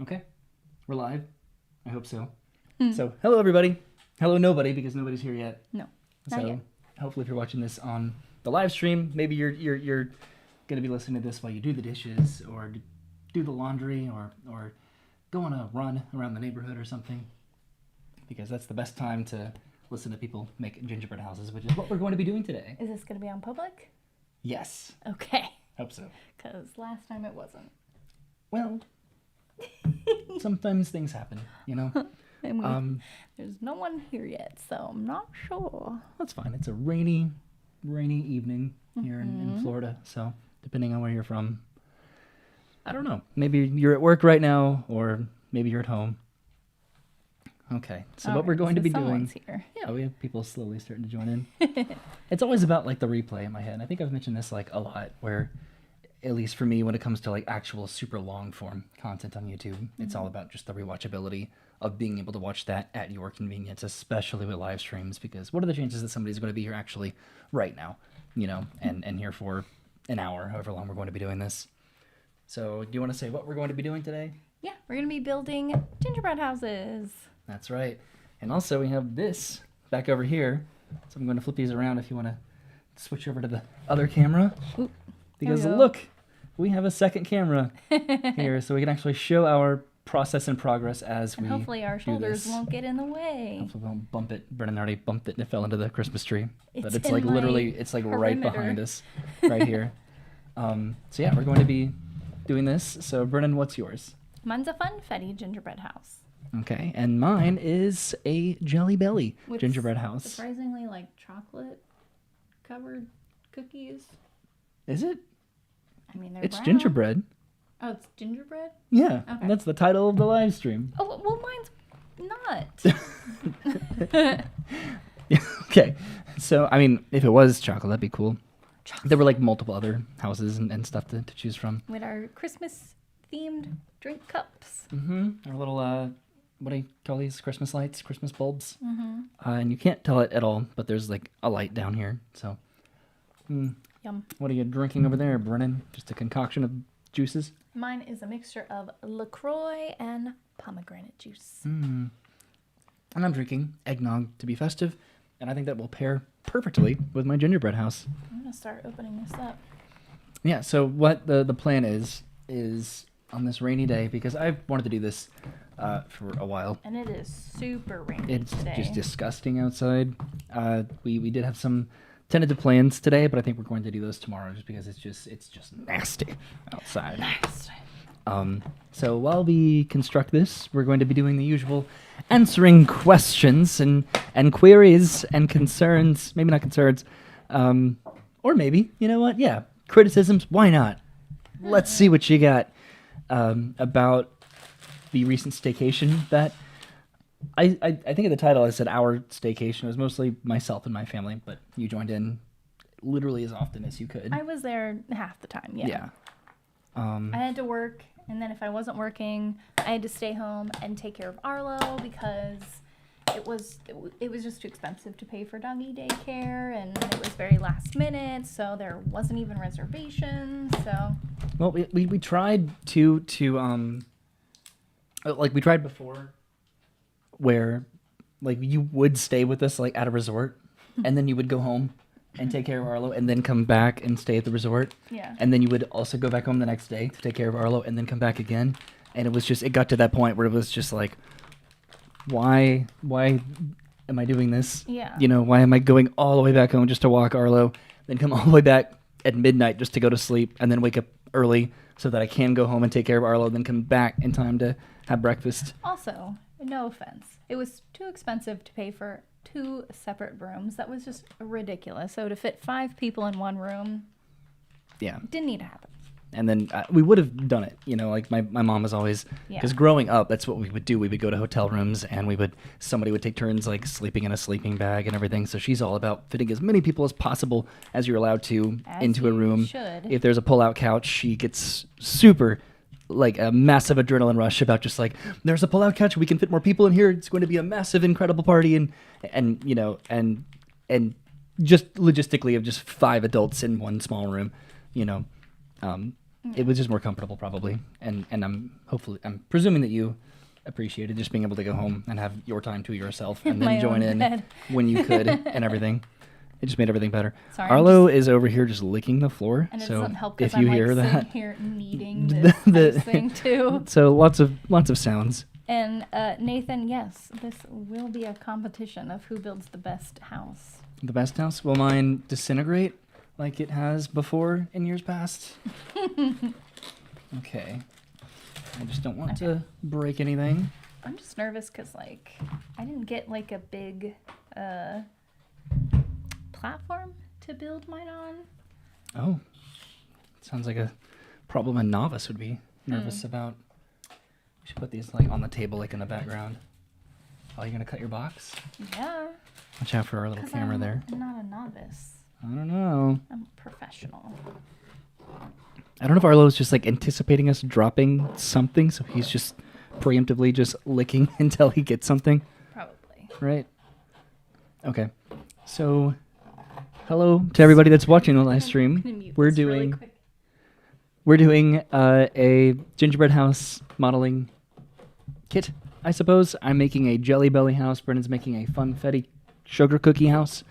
Okay, we're live. I hope so. So, hello everybody. Hello nobody, because nobody's here yet. No, not yet. Hopefully, if you're watching this on the live stream, maybe you're gonna be listening to this while you do the dishes or do the laundry or go on a run around the neighborhood or something, because that's the best time to listen to people make gingerbread houses, which is what we're going to be doing today. Is this going to be on public? Yes. Okay. Hope so. Because last time it wasn't. Well, sometimes things happen, you know. And there's no one here yet, so I'm not sure. That's fine. It's a rainy evening here in Florida. So depending on where you're from, I don't know. Maybe you're at work right now, or maybe you're at home. Okay. So what we're going to be doing? Here. Yeah, we have people slowly starting to join in. It's always about like the replay in my head. I think I've mentioned this like a lot, where at least for me, when it comes to like actual super long form content on YouTube, it's all about just the rewatchability of being able to watch that at your convenience, especially with live streams, because what are the chances that somebody's going to be here actually right now, you know, and here for an hour, however long we're going to be doing this. So do you want to say what we're going to be doing today? Yeah, we're going to be building gingerbread houses. That's right. And also we have this back over here. So I'm going to flip these around if you want to switch over to the other camera. Ooh, because look, we have a second camera here, so we can actually show our process in progress as we hopefully our shoulders won't get in the way. Hopefully we won't bump it. Brennan already bumped it and it fell into the Christmas tree. But it's in like literally, it's like right behind us, right here. So yeah, we're going to be doing this. So Brennan, what's yours? Mine's a funfetti gingerbread house. Okay, and mine is a Jelly Belly gingerbread house. Surprisingly, like chocolate covered cookies. Is it? I mean, they're It's brown. gingerbread. Oh, it's gingerbread? Yeah, Okay. that's the title of the live stream. Oh, well, mine's not. Okay, so I mean, if it was chocolate, that'd be cool. There were like multiple other houses and stuff to choose from. With our Christmas themed drink cups. Our little what do you call these? Christmas lights, Christmas bulbs. And you can't tell it at all, but there's like a light down here. So, Yum. what are you drinking over there, Brennan? Just a concoction of juices? Mine is a mixture of LaCroix and pomegranate juice. And I'm drinking eggnog to be festive, and I think that will pair perfectly with my gingerbread house. I'm going to start opening this up. Yeah, so what the plan is on this rainy day, because I've wanted to do this for a while. And it is super rainy It's today. just disgusting outside. We did have some tentative plans today, but I think we're going to do those tomorrow, just because it's just nasty outside. Nasty. So while we construct this, we're going to be doing the usual answering questions and queries and concerns. Maybe not concerns, or maybe, you know what? Yeah, criticisms. Why not? Let's see what you got about the recent staycation that I think of the title. I said our staycation. It was mostly myself and my family, but you joined in literally as often as you could. I was there half the time, yeah. Yeah. I had to work, and then if I wasn't working, I had to stay home and take care of Arlo because it was just too expensive to pay for doggy daycare, and it was very last minute, so there wasn't even reservations. So Well, we tried to like we tried before, where like you would stay with us like at a resort, and then you would go home and take care of Arlo, and then come back and stay at the resort. Yeah. And then you would also go back home the next day to take care of Arlo, and then come back again. And it got to that point where it was just like, why am I doing this? Yeah. You know, why am I going all the way back home just to walk Arlo, then come all the way back at midnight just to go to sleep, and then wake up early so that I can go home and take care of Arlo, then come back in time to have breakfast. Also, no offense, it was too expensive to pay for 2 separate rooms. That was just ridiculous. So to fit 5 people in one room, Yeah. didn't need to happen. And then we would have done it, you know, like my mom was always, because growing up, that's what we would do. We would go to hotel rooms, and somebody would take turns like sleeping in a sleeping bag and everything. So she's all about fitting as many people as possible as you're allowed to into a room. Should. If there's a pull-out couch, she gets super, like a massive adrenaline rush about just like, there's a pull-out couch, we can fit more people in here. It's going to be a massive, incredible party, and you know, and just logistically of just 5 adults in one small room, you know. it was just more comfortable probably. And I'm presuming that you appreciated just being able to go home and have your time to yourself and My then join own in bed. when you could and everything. It just made everything better. Sorry, I'm Arlo is over here just licking the floor. And it so doesn't help because if you I'm hear like that, sitting here kneading this ice thing too. so lots of sounds. And Nathan, yes, this will be a competition of who builds the best house. The best house? Will mine disintegrate like it has before in years past? Okay. I just don't want to break anything. I'm just nervous because, like, I didn't get, like, a big platform to build mine on. Oh. Sounds like a problem a novice would be nervous about. We should put these, like, on the table, like, in the background. Oh, you going to cut your box? Yeah. Watch out for our little camera there. I'm not a novice. I don't know. I'm a professional. I don't know if Arlo's just, like, anticipating us dropping something, so he's just preemptively just licking until he gets something. Probably. Right. Okay. So, hello to everybody that's watching the live stream. We're doing a gingerbread house modeling kit, I suppose. I'm making a Jelly Belly house. Brennan's making a funfetti sugar cookie house.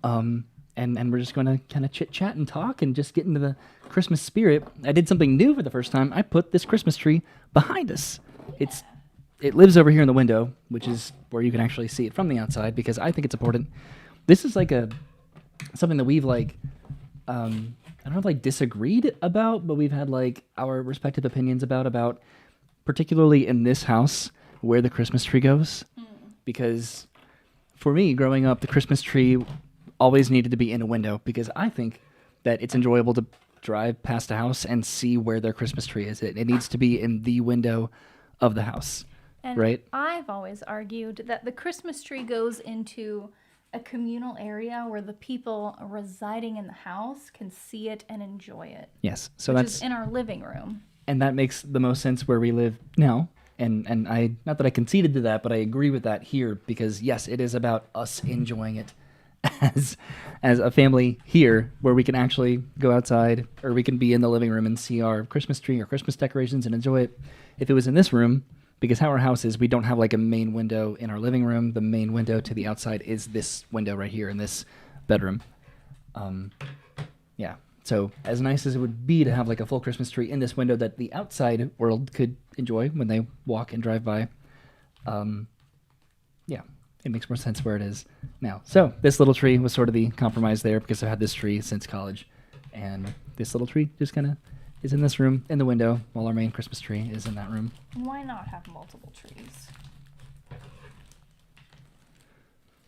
And we're just going to kind of chit chat and talk and just get into the Christmas spirit. I did something new for the first time. I put this Christmas tree behind us. It lives over here in the window, which is where you can actually see it from the outside because I think it's important. This is like something that we've like, I don't know if like disagreed about, but we've had like our respective opinions about particularly in this house where the Christmas tree goes. Because for me, growing up, the Christmas tree always needed to be in a window because I think that it's enjoyable to drive past a house and see where their Christmas tree is. It needs to be in the window of the house, and right? I've always argued that the Christmas tree goes into a communal area where the people residing in the house can see it and enjoy it. Yes, so which that's is in our living room. And that makes the most sense where we live now. And I, not that I conceded to that, but I agree with that here because yes, it is about us enjoying it as a family here where we can actually go outside or we can be in the living room and see our Christmas tree or Christmas decorations and enjoy it. If it was in this room, because how our house is, we don't have like a main window in our living room. The main window to the outside is this window right here in this bedroom. Yeah. So as nice as it would be to have like a full Christmas tree in this window that the outside world could enjoy when they walk and drive by, yeah, it makes more sense where it is now. So this little tree was sort of the compromise there because I've had this tree since college, and this little tree just kind of is in this room in the window while our main Christmas tree is in that room. Why not have multiple trees?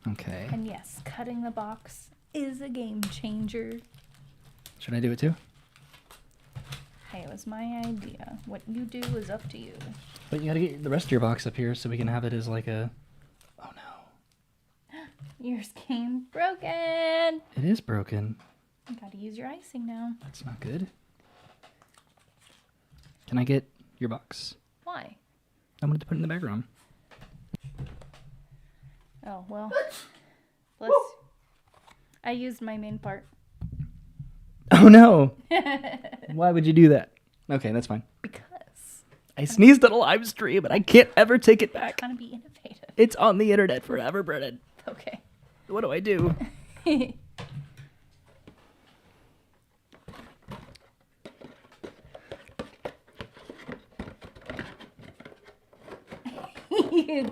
Okay. And yes, cutting the box is a game changer. Should I do it too? Hey, it was my idea. What you do is up to you. But you gotta get the rest of your box up here so we can have it as like a... Oh no. Yours came broken. It is broken. You gotta use your icing now. That's not good. Can I get your box? Why? I wanted to put it in the background. Oh, well. Bless. I used my main part. Oh no! Why would you do that? Okay, that's fine. Because I sneezed at a live stream, but I can't ever take it back. trying to be innovative. It's on the internet forever, Brennan. Okay. What do I do?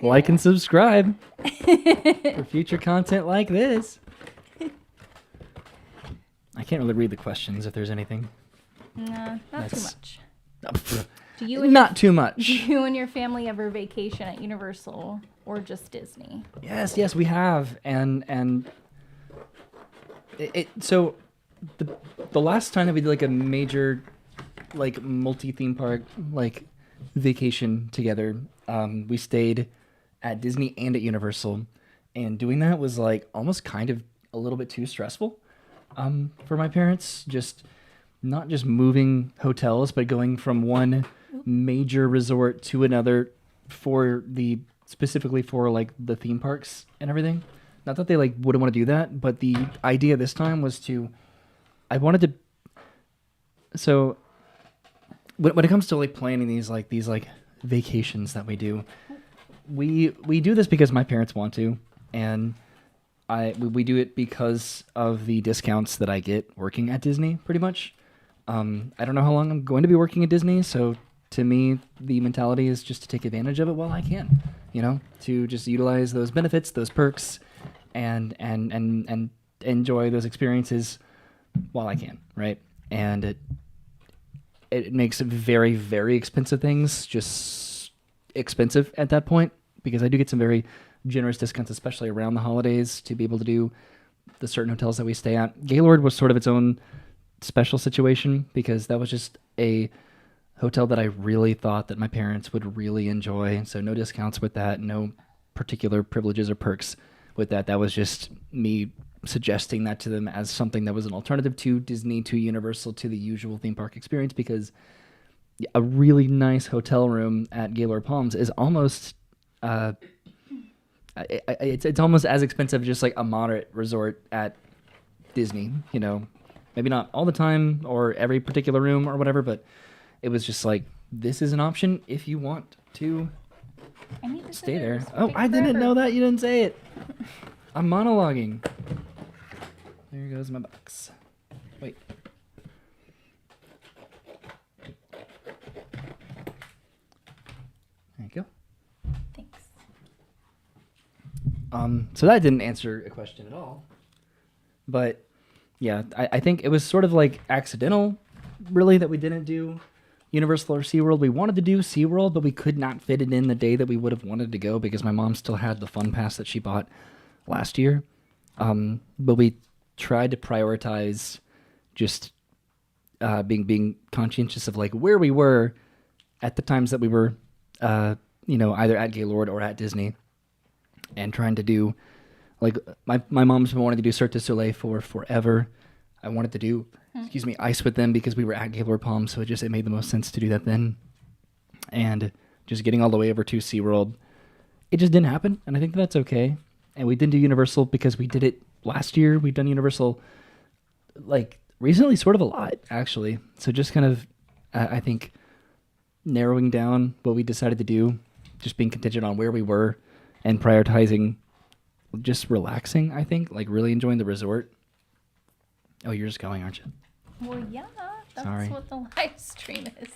Like and subscribe for future content like this. I can't really read the questions if there's anything. Nah, not too That's- much. Pff, Do you and Not too do much. you and your family ever vacation at Universal or just Disney? Yes, we have, and so the last time that we did like a major like multi theme park like vacation together, we stayed at Disney and at Universal, and doing that was like almost kind of a little bit too stressful for my parents. Just not just moving hotels, but going from one major resort to another specifically for like the theme parks and everything. Not that they like wouldn't want to do that, but the idea this time was I wanted to. So when it comes to like planning these vacations that we do, we do this because my parents want to, and we do it because of the discounts that I get working at Disney, pretty much. I don't know how long I'm going to be working at Disney, so to me, the mentality is just to take advantage of it while I can, to just utilize those benefits, those perks, and enjoy those experiences while I can, right? And it makes very, very expensive things just expensive at that point, because I do get some very generous discounts, especially around the holidays, to be able to do the certain hotels that we stay at. Gaylord was sort of its own special situation because that was just a hotel that I really thought that my parents would really enjoy. So no discounts with that, no particular privileges or perks with that. That was just me suggesting that to them as something that was an alternative to Disney, to Universal, to the usual theme park experience, because a really nice hotel room at Gaylord Palms is almost it's almost as expensive as just like a moderate resort at Disney, maybe not all the time or every particular room or whatever, but it was just like, this is an option if you want to stay there. Oh, I didn't know that. You didn't say it. I'm monologuing. There goes my box. Wait. There you go. Thanks. So that didn't answer a question at all. But yeah, I think it was sort of like accidental, really, that we didn't do Universal or SeaWorld. We wanted to do SeaWorld, but we could not fit it in the day that we would have wanted to go because my mom still had the Fun Pass that she bought last year. But we tried to prioritize just being conscientious of like where we were at the times that we were, either at Gaylord or at Disney, and trying to do, like, my mom's been wanting to do Cirque du Soleil for forever. I wanted to do, ice with them because we were at Gaylord Palms, so it made the most sense to do that then. And just getting all the way over to SeaWorld, it just didn't happen, and I think that's okay. And we didn't do Universal because we did it last year. We've done Universal, like, recently sort of a lot, actually. So just kind of, I think, narrowing down what we decided to do, just being contingent on where we were, and prioritizing just relaxing, I think, like really enjoying the resort. Oh, you're just going, aren't you? Well, yeah, that's Sorry. what the live stream is.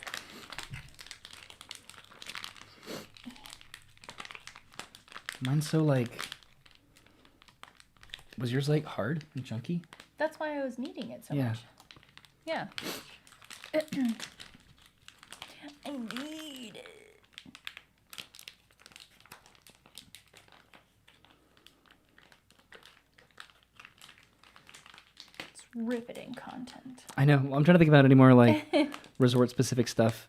Mine's so like, was yours like hard and chunky? That's why I was kneading it so Yeah. much. Yeah. I need it. It's riveting content. I know. I'm trying to think about any more like resort-specific stuff.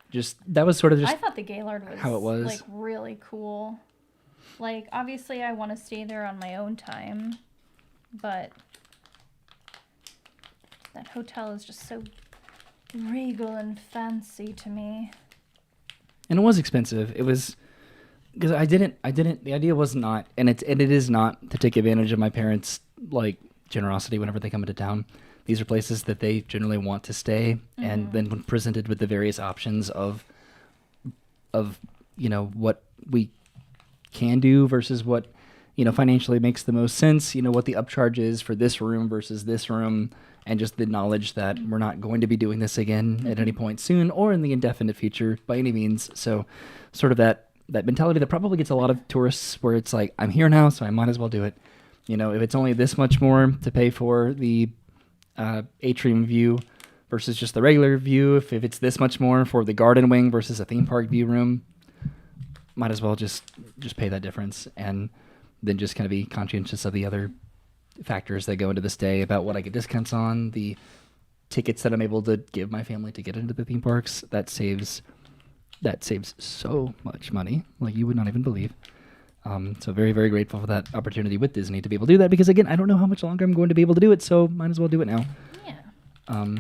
Just that was sort of just I thought the Gaylord was how it was. like really cool. Like obviously I want to stay there on my own time, but that hotel is just so regal and fancy to me. And it was expensive. It was because I didn't. The idea was not, and it is not to take advantage of my parents' like generosity whenever they come into town. These are places that they generally want to stay, and then when presented with the various options of what we can do versus what financially makes the most sense, what the upcharge is for this room versus this room, and just the knowledge that we're not going to be doing this again at any point soon or in the indefinite future by any means. So sort of that mentality that probably gets a lot of tourists where it's like, I'm here now, so I might as well do it. If it's only this much more to pay for the atrium view versus just the regular view, if it's this much more for the garden wing versus a theme park view room, might as well just pay that difference, and then just kind of be conscientious of the other factors that go into the stay, about what I get discounts on, the tickets that I'm able to give my family to get into the theme parks. That saves so much money, like you would not even believe. So very, very grateful for that opportunity with Disney to be able to do that, because again, I don't know how much longer I'm going to be able to do it, so might as well do it now. Yeah.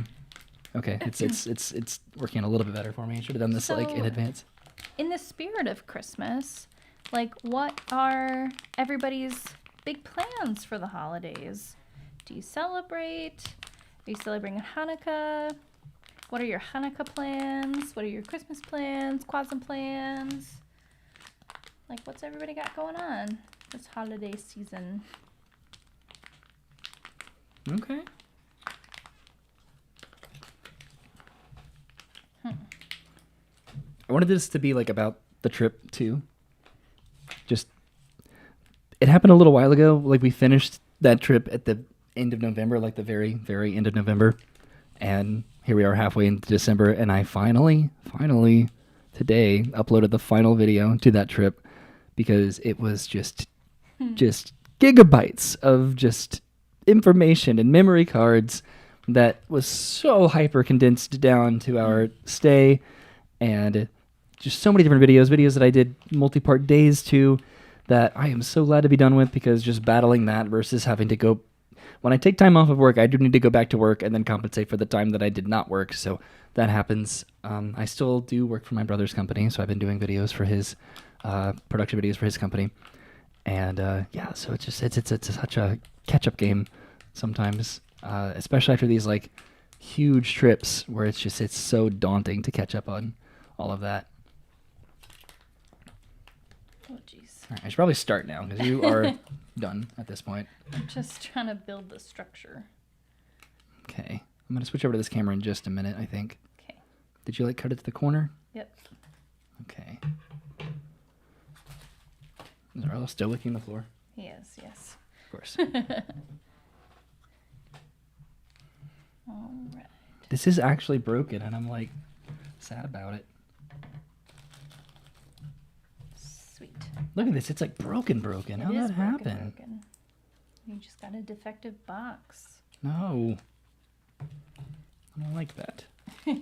Okay, it's working a little bit better for me. I should have done this like in advance. In the spirit of Christmas, like what are everybody's big plans for the holidays? Do you celebrate? Are you celebrating Hanukkah? What are your Hanukkah plans? What are your Christmas plans? Kwanzaa plans? Like, what's everybody got going on this holiday season? Okay. I wanted this to be like about the trip too. Just, it happened a little while ago. Like we finished that trip at the end of November, like the very, very end of November. And here we are halfway into December. And I finally today uploaded the final video to that trip because it was just gigabytes of just information and memory cards that was so hyper condensed down to our stay, and just so many different videos that I did multi-part days to, that I am so glad to be done with, because just battling that versus having to go, when I take time off of work, I do need to go back to work and then compensate for the time that I did not work. So that happens. I still do work for my brother's company, so I've been doing videos for his production videos for his company, and yeah, so it's such a catch-up game sometimes, especially after these like huge trips where it's so daunting to catch up on all of that. Oh, jeez. All right, I should probably start now because you are done at this point. I'm just trying to build the structure. Okay, I'm gonna switch over to this camera in just a minute, I think. Okay. Did you like cut it to the corner? Yep. Okay. Is Arlo still licking the floor? He is, yes. Of course. All right. This is actually broken, and I'm like sad about it. Sweet. Look at this. It's like broken. How did that happen? Broken. You just got a defective box. No. I don't like that. All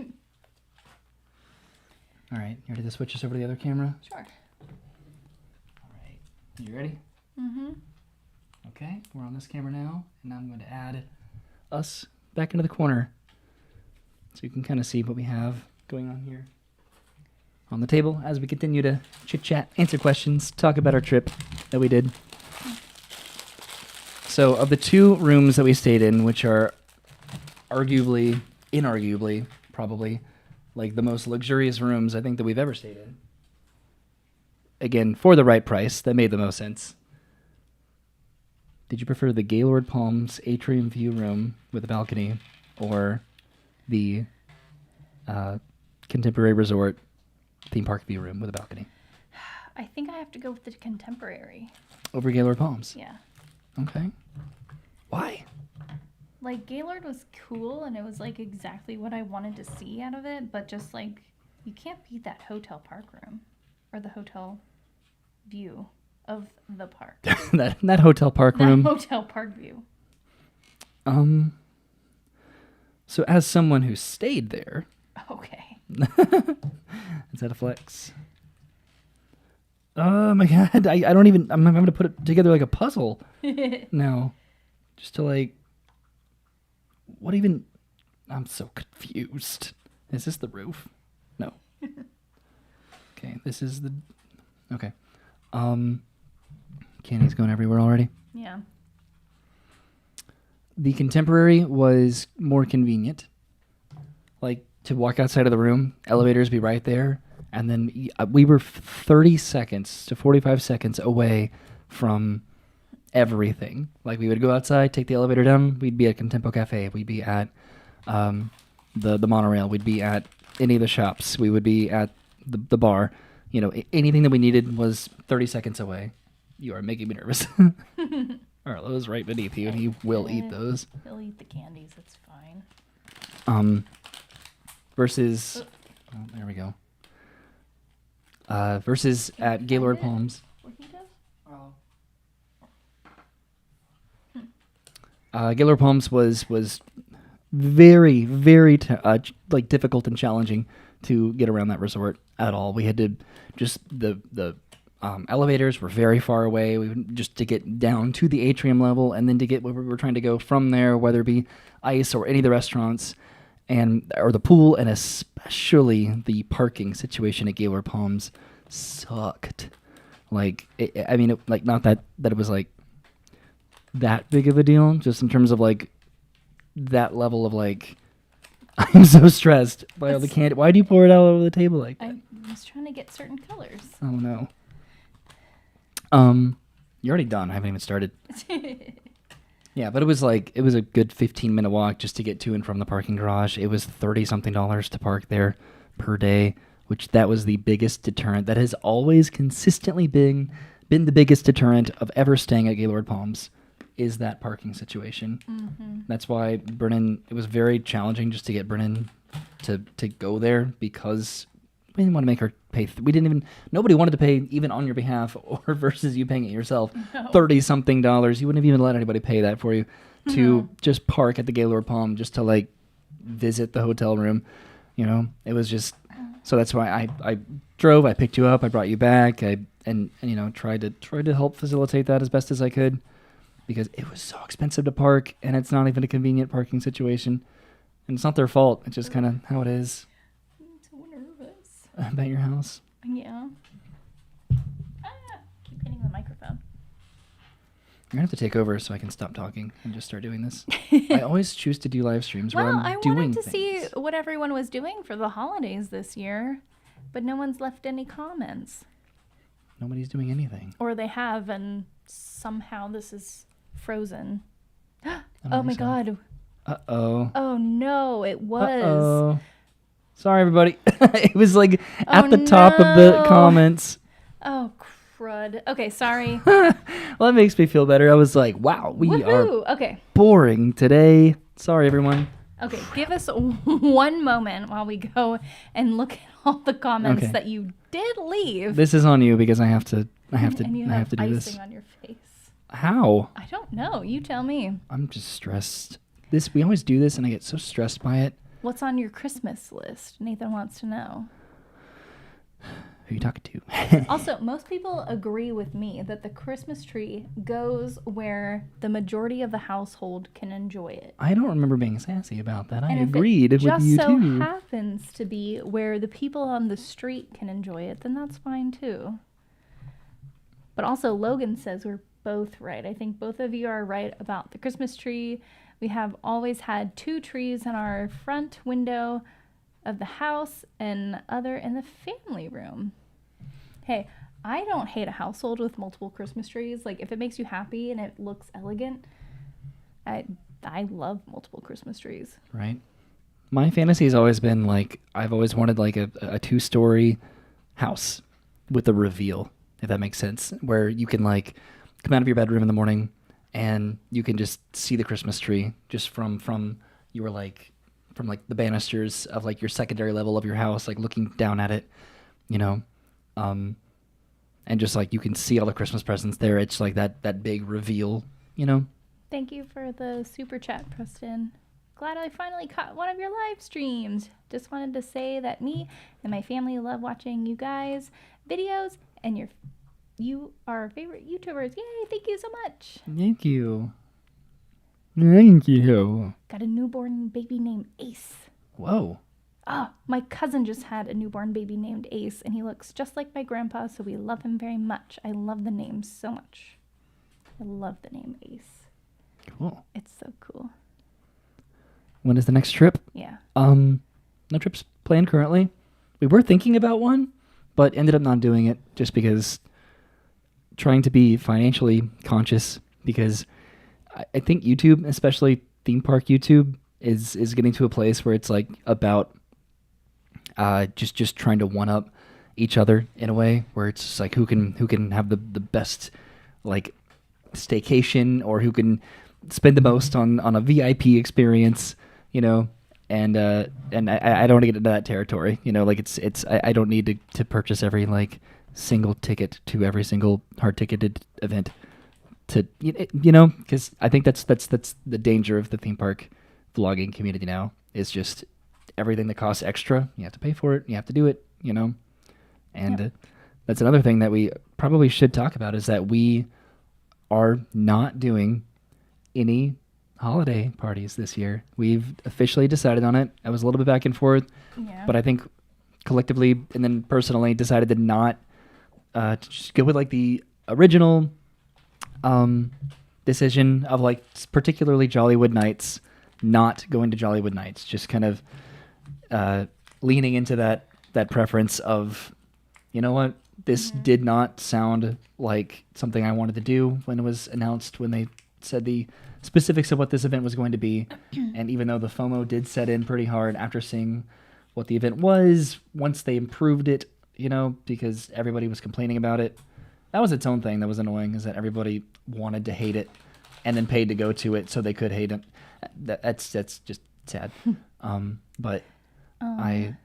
right. You ready to switch this over to the other camera? Sure. All right. You ready? Mm-hmm. Okay. We're on this camera now, and I'm going to add us back into the corner so you can kind of see what we have going on here on the table as we continue to chit-chat, answer questions, talk about our trip that we did. So of the two rooms that we stayed in, which are inarguably, probably, like the most luxurious rooms I think that we've ever stayed in, again, for the right price, that made the most sense. Did you prefer the Gaylord Palms atrium view room with a balcony, or the Contemporary Resort theme park view room with a balcony? I think I have to go with the Contemporary. Over Gaylord Palms? Yeah. Okay. Why? Like, Gaylord was cool, and it was, like, exactly what I wanted to see out of it, but just, like, you can't beat that hotel park room, or the hotel view of the park. that hotel park room. That hotel park view. So as someone who stayed there. Okay. Is that a flex? Oh my god, I don't even, I'm having to put it together like a puzzle now. Just to like, what even, I'm so confused. Is this the roof? No. Okay, this is the, okay. Candy's going everywhere already. Yeah. The Contemporary was more convenient. Like, to walk outside of the room, elevators be right there, and then we were 30 seconds to 45 seconds away from everything. Like, we would go outside, take the elevator down, we'd be at Contempo Cafe, we'd be at the monorail, we'd be at any of the shops, we would be at the bar. You know, anything that we needed was 30 seconds away. You are making me nervous. Arlo's right beneath you, and he will eat those. He'll eat the candies, it's fine. Versus, oh, there we go. Versus at Gaylord Palms. What he does? Gaylord Palms was very, very like difficult and challenging to get around that resort at all. We had to just the elevators were very far away. Just to get down to the atrium level, and then to get where we were trying to go from there, whether it be ice or any of the restaurants, or the pool, and especially the parking situation at Gaylord Palms sucked. Like, not that it was like that big of a deal, just in terms of like that level of like I'm so stressed by all the candy. Why do you pour it all over the table like that? I was trying to get certain colors. Oh no. You're already done. I haven't even started. Yeah, but it was a good 15-minute walk just to get to and from the parking garage. It was $30-something to park there per day, which that was the biggest deterrent. That has always consistently been the biggest deterrent of ever staying at Gaylord Palms, is that parking situation. Mm-hmm. That's why Brennan, it was very challenging just to get Brennan to go there, because we didn't want to make her pay. Nobody wanted to pay even on your behalf or versus you paying it yourself. No. $30-something. You wouldn't have even let anybody pay that for you to just park at the Gaylord Palm just to like visit the hotel room. You know, it was just, so that's why I drove, I picked you up, I brought you back. And you know, tried to help facilitate that as best as I could, because it was so expensive to park, and it's not even a convenient parking situation. And it's not their fault. It's just kind of how it is. I'm so nervous. About your house? Yeah. Keep hitting the microphone. You're going to have to take over so I can stop talking and just start doing this. I always choose to do live streams where I'm doing wanted to things. see what everyone was doing for the holidays this year, but no one's left any comments. Nobody's doing anything. Or they have, and somehow this is frozen. Oh my God. Uh-oh. Oh no, it was. Uh-oh. Sorry, everybody. It was like at the top of the comments. Oh, crud. Okay, sorry. Well, that makes me feel better. I was like, wow, we are boring today. Sorry, everyone. Okay, give us one moment while we go and look at all the comments that you did leave. This is on you because I have to And you have to do this. icing on your face. How? I don't know. You tell me. I'm just stressed. We always do this and I get so stressed by it. What's on your Christmas list? Nathan wants to know. Who are you talking to? Also, most people agree with me that the Christmas tree goes where the majority of the household can enjoy it. I don't remember being sassy about that. I and agreed with you too. If it just so happens to be where the people on the street can enjoy it, then that's fine too. But also, Logan says we're both right. I think both of you are right about the Christmas tree. We have always had 2 trees in our front window of the house and other in the family room. Hey, I don't hate a household with multiple Christmas trees. Like, if it makes you happy and it looks elegant, I love multiple Christmas trees. Right. My fantasy has always been like, I've always wanted like a 2-story house with a reveal, if that makes sense, where you can like come out of your bedroom in the morning and you can just see the Christmas tree just from the banisters of like your secondary level of your house, like looking down at it, you know, and just like you can see all the Christmas presents there. It's like that big reveal, you know. Thank you for the super chat, Preston. Glad I finally caught one of your live streams. Just wanted to say that me and my family love watching you guys' videos, and you are our favorite YouTubers. Yay, thank you so much. Thank you. Thank you. Got a newborn baby named Ace. Whoa. Oh, my cousin just had a newborn baby named Ace, and he looks just like my grandpa, so we love him very much. I love the name so much. I love the name Ace. Cool. It's so cool. When is the next trip? Yeah. No trips planned currently. We were thinking about one, but ended up not doing it just because trying to be financially conscious, because I think YouTube, especially theme park YouTube, is getting to a place where it's like about just trying to one up each other in a way where it's just like who can have the best like staycation, or who can spend the most on a VIP experience, you know. And I don't want to get into that territory, you know. Like I don't need to purchase every like single ticket to every single hard ticketed event to, you know, because I think that's the danger of the theme park vlogging community now, is just everything that costs extra, you have to pay for it, you have to do it, you know. And that's another thing that we probably should talk about, is that we are not doing any holiday parties this year. We've officially decided on it. I was a little bit back and forth, but I think collectively and then personally decided to not to just go with like the original decision of like particularly Jollywood nights not going to Jollywood Nights, just kind of leaning into that preference of, you know what, this did not sound like something I wanted to do when it was announced, when they said the specifics of what this event was going to be. And even though the FOMO did set in pretty hard after seeing what the event was, once they improved it, you know, because everybody was complaining about it, that was its own thing that was annoying, is that everybody wanted to hate it and then paid to go to it so they could hate it. That's just sad. But I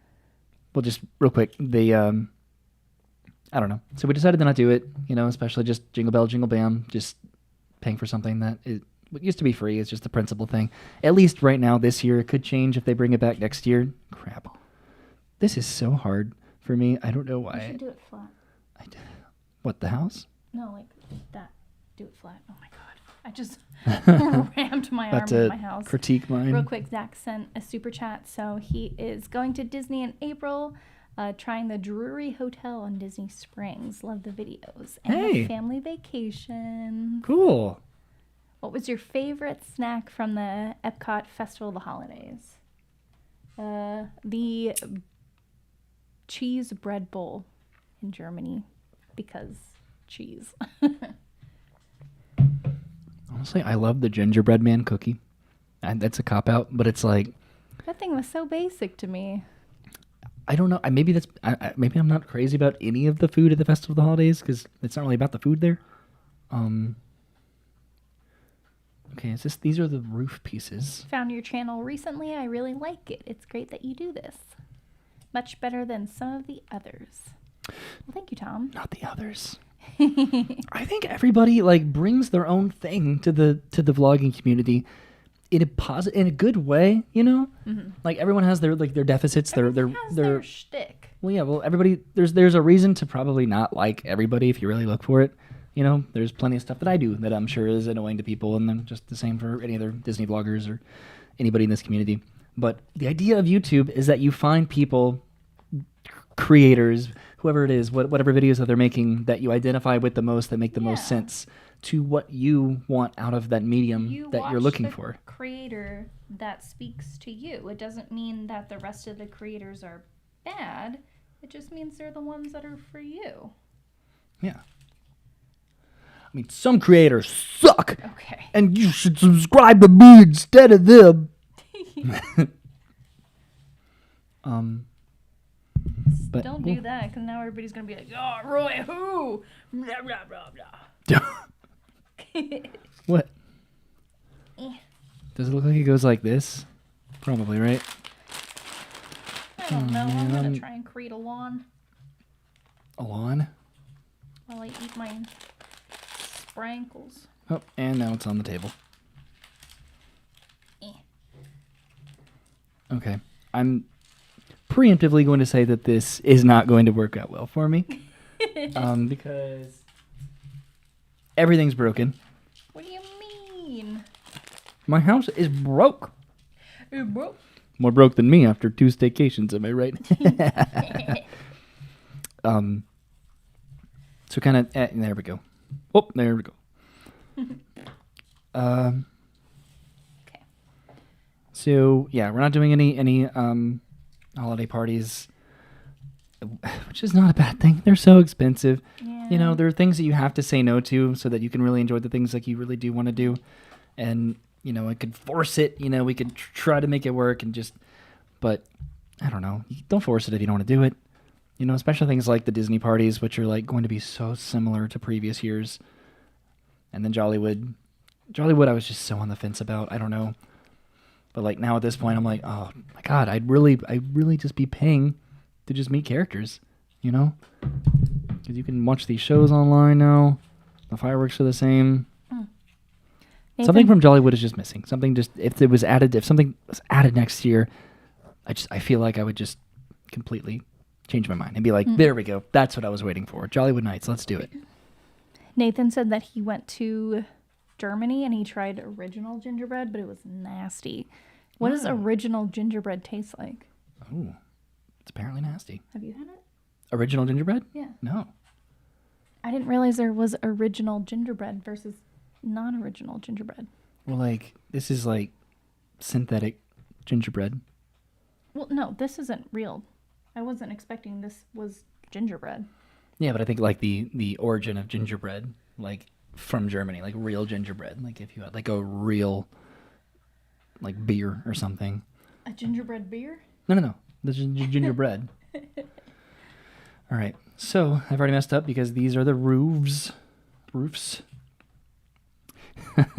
will just real quick, I don't know. So we decided to not do it, you know, especially just Jingle Bell, Jingle Bam, just paying for something that it used to be free. It's just the principal thing. At least right now, this year, it could change if they bring it back next year. Crap. This is so hard for me. I don't know why. You should do it flat. What, the house? No, like that. Do it flat. Oh my god. I just rammed my arm in my house. Critique mine. Real quick, Zach sent a super chat. So he is going to Disney in April, trying the Drury Hotel on Disney Springs. Love the videos. And a family vacation. Cool. What was your favorite snack from the Epcot Festival of the Holidays? The cheese bread bowl in Germany, because cheese. Honestly, I love the gingerbread man cookie. And that's a cop-out, but it's like... That thing was so basic to me. I don't know. Maybe maybe I'm not crazy about any of the food at the Festival of the Holidays, because it's not really about the food there. Okay, these are the roof pieces. Found your channel recently. I really like it. It's great that you do this. Much better than some of the others. Well, thank you, Tom. Not the others. I think everybody brings their own thing to the vlogging community in a good way, you know? Mm-hmm. Like everyone has their deficits, their shtick. Well, yeah, everybody there's a reason to probably not like everybody if you really look for it. You know, there's plenty of stuff that I do that I'm sure is annoying to people, and then just the same for any other Disney vloggers or anybody in this community. But the idea of YouTube is that you find people, creators, whoever it is, whatever videos that they're making, that you identify with the most, that make the most sense to what you want out of that medium that you're looking for. Creator that speaks to you. It doesn't mean that the rest of the creators are bad. It just means they're the ones that are for you. Yeah. I mean, some creators suck. Okay. And you should subscribe to me instead of them. But don't do that, because now everybody's going to be like, oh, Roy, who? Blah, blah, blah, blah. What? Does it look like it goes like this? Probably, right? I don't know. I'm going to try and create a lawn. A lawn? While I eat my sprinkles. Oh, and now it's on the table. Okay. I'm preemptively going to say that this is not going to work out well for me. Because everything's broken. What do you mean? My house is broke. It broke. More broke than me after 2 staycations, am I right? So kind of, there we go. Oh, there we go. Okay. So yeah, we're not doing any holiday parties, which is not a bad thing. They're so expensive. Yeah. You know, there are things that you have to say no to so that you can really enjoy the things like you really do want to do. And, you know, I could force it, you know, we could try to make it work and just, but I don't know. Don't force it if you don't want to do it. You know, especially things like the Disney parties, which are going to be so similar to previous years. And then Jollywood, I was just so on the fence about. I don't know. But now at this point, I'm like, oh my God, I'd really just be paying to just meet characters, you know? Because you can watch these shows online now. The fireworks are the same. Something from Jollywood is just missing. If something was added next year, I feel like I would just completely change my mind and be like, there we go. That's what I was waiting for. Jollywood Nights. Let's do it. Nathan said that he went to Germany and he tried original gingerbread, but it was nasty. What does original gingerbread taste like? Oh, it's apparently nasty. Have you had it? Original gingerbread? Yeah. No. I didn't realize there was original gingerbread versus non-original gingerbread. Well, this is synthetic gingerbread. Well, no, this isn't real. I wasn't expecting this was gingerbread. Yeah, but I think like the origin of gingerbread, like from Germany, like real gingerbread. Like if you had like a real like beer or something. A gingerbread beer? No. The gingerbread. All right. So I've already messed up because these are the roofs.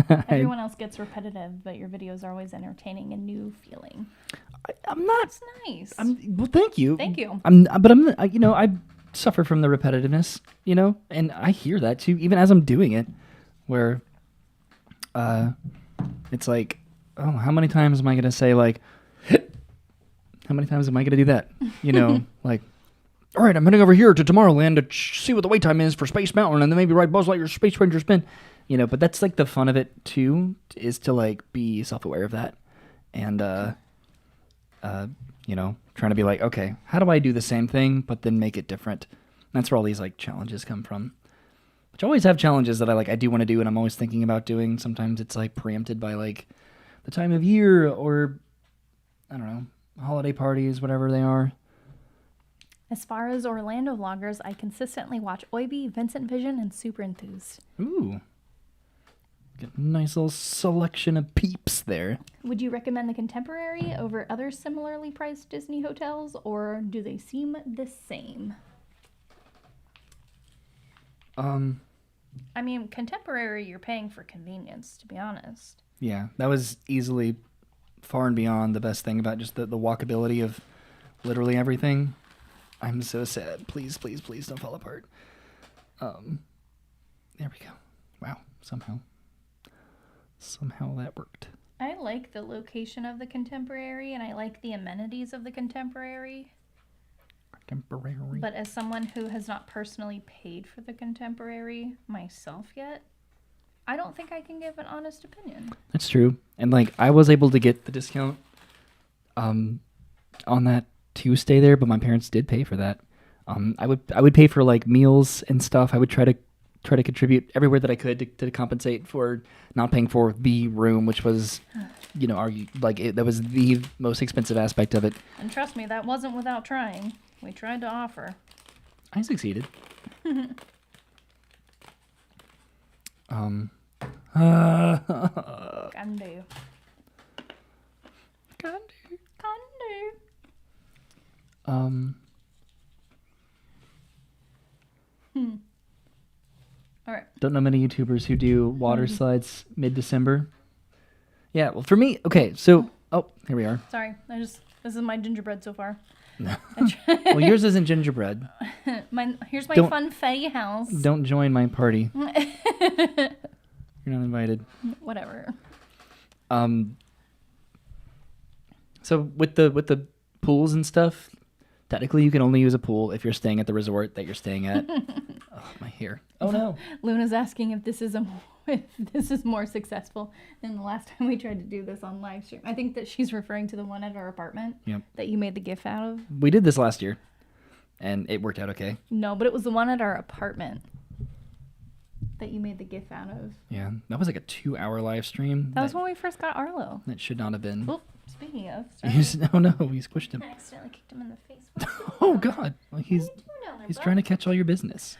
Everyone else gets repetitive, but your videos are always entertaining and new feeling. I'm not. That's nice. Well, thank you. Thank you. I suffer from the repetitiveness, and I hear that too, even as I'm doing it, where, it's like, oh, how many times am I gonna say like, how many times am I gonna do that? Like, all right, I'm heading over here to Tomorrowland to see what the wait time is for Space Mountain, and then maybe ride Buzz Lightyear's Space Ranger spin. But that's like the fun of it too, is to like be self-aware of that, and trying to be like, okay, how do I do the same thing but then make it different? And that's where all these like challenges come from. Which I always have challenges that I do want to do, and I'm always thinking about doing. Sometimes it's like preempted by like the time of year or I don't know, holiday parties, whatever they are. As far as Orlando vloggers, I consistently watch Oiby, Vincent Vision, and Super Enthused. Ooh. Get a nice little selection of peeps there. Would you recommend the Contemporary over other similarly priced Disney hotels, or do they seem the same? I mean, Contemporary, you're paying for convenience, to be honest. Yeah, that was easily far and beyond the best thing about just the walkability of literally everything. I'm so sad. Please, please, please don't fall apart. There we go. Wow, somehow that worked. I like the location of the Contemporary, and I like the amenities of the Contemporary. But as someone who has not personally paid for the Contemporary myself yet, I don't think I can give an honest opinion. That's true. And like I was able to get the discount on that to stay there, but my parents did pay for that. I would pay for like meals and stuff. I would try to contribute everywhere that I could to compensate for not paying for the room, which was, that was the most expensive aspect of it. And trust me, that wasn't without trying. We tried to offer. I succeeded. Can do. All right. Don't know many YouTubers who do water slides mid-December. Yeah, well, for me, okay, so, here we are. Sorry, this is my gingerbread so far. No. Well, yours isn't gingerbread. Here's my funfetti house. Don't join my party. You're not invited. Whatever. So with the pools and stuff, technically you can only use a pool if you're staying at the resort that you're staying at. Oh, my hair. Oh no. Luna's asking if this is more successful than the last time we tried to do this on live stream. I think that she's referring to the one at our apartment. Yep. That you made the GIF out of. We did this last year, and it worked out okay. No, but it was the one at our apartment that you made the GIF out of. Yeah, that was like a 2-hour live stream. That was when we first got Arlo. That should not have been. Oh, speaking of, no, we squished him. I accidentally kicked him in the face. Oh God, well, he's trying to catch all your business.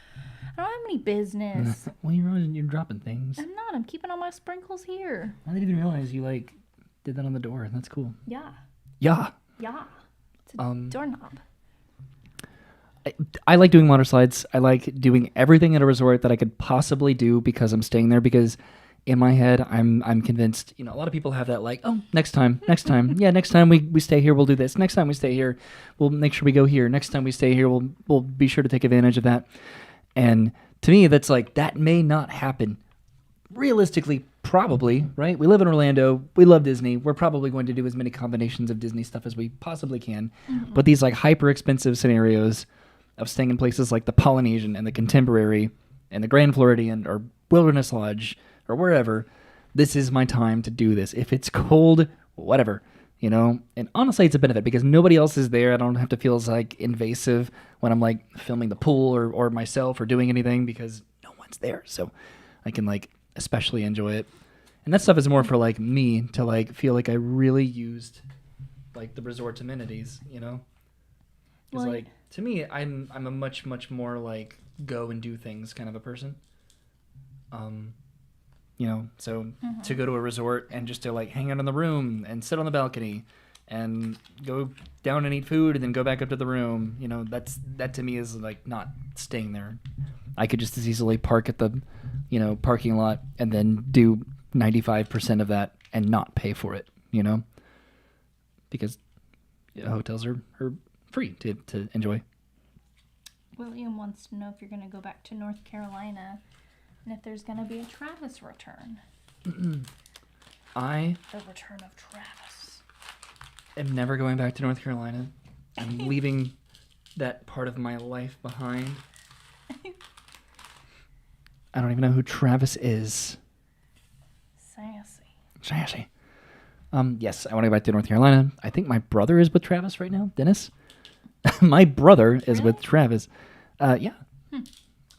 I don't have any business. Well, you're dropping things. I'm not. I'm keeping all my sprinkles here. I didn't even realize you did that on the door. That's cool. Yeah. Yeah. Yeah. It's a doorknob. I like doing water slides. I like doing everything at a resort that I could possibly do because I'm staying there. Because in my head, I'm convinced. A lot of people have that next time. Yeah, next time we stay here, we'll do this. Next time we stay here, we'll make sure we go here. Next time we stay here, we'll be sure to take advantage of that. And to me, that's that may not happen. Realistically, probably, right? We live in Orlando. We love Disney. We're probably going to do as many combinations of Disney stuff as we possibly can. Mm-hmm. But these hyper expensive scenarios of staying in places like the Polynesian and the Contemporary and the Grand Floridian or Wilderness Lodge or wherever, this is my time to do this. If it's cold, whatever. And honestly, it's a benefit because nobody else is there. I don't have to feel as invasive when I'm filming the pool or myself or doing anything because no one's there. So I can especially enjoy it. And that stuff is more for like me to like feel like I really used like the resort amenities, Because Well, like to me, I'm a much more like go and do things kind of a person. So to go to a resort and just to like hang out in the room and sit on the balcony and go down and eat food and then go back up to the room, that to me is like not staying there. I could just as easily park at the, parking lot and then do 95% of that and not pay for it, because hotels are free to enjoy. William wants to know if you're going to go back to North Carolina and if there's going to be a Travis return. The return of Travis. am never going back to North Carolina. I'm leaving that part of my life behind. I don't even know who Travis is. Sassy. Yes, I want to go back to North Carolina. I think my brother is with Travis right now. Dennis? My brother is with Travis. Yeah.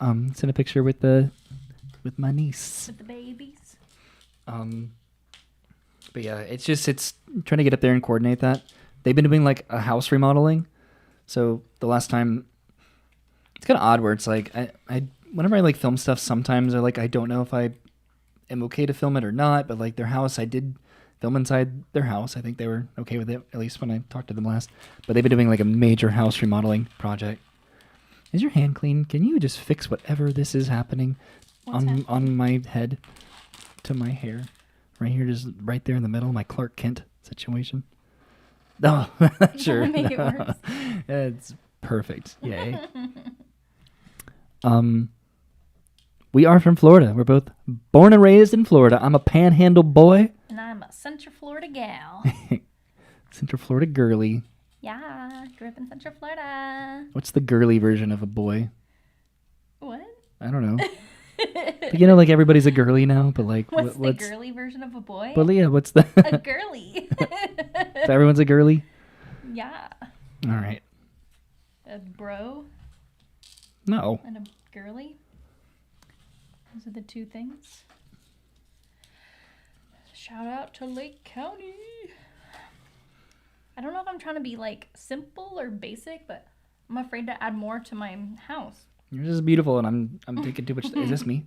Sent a picture with my niece. With the babies. But yeah, it's trying to get up there and coordinate that. They've been doing like a house remodeling. So the last time, it's kind of odd where it's like, I whenever I like film stuff, sometimes I don't know if I am okay to film it or not, but like their house, I did film inside their house. I think they were okay with it, at least when I talked to them last. But they've been doing like a major house remodeling project. Is your hand clean? Can you just fix whatever this is happening on my head to my hair? Right here, just right there in the middle, my Clark Kent situation. No, sure. Make it worse. It's perfect. Yay. We are from Florida. We're both born and raised in Florida. I'm a Panhandle boy. And I'm a Central Florida gal. Central Florida girly. Yeah, grew up in Central Florida. What's the girly version of a boy? What? I don't know. But like everybody's a girly now, but like what's the girly version of a boy? Well, yeah, what's the a girly? So everyone's a girly? Yeah. All right. A bro? No. And a girly? Those are the two things. Shout out to Lake County. I don't know if I'm trying to be like simple or basic, but I'm afraid to add more to my house. Yours is beautiful, and I'm taking too much. Is this me?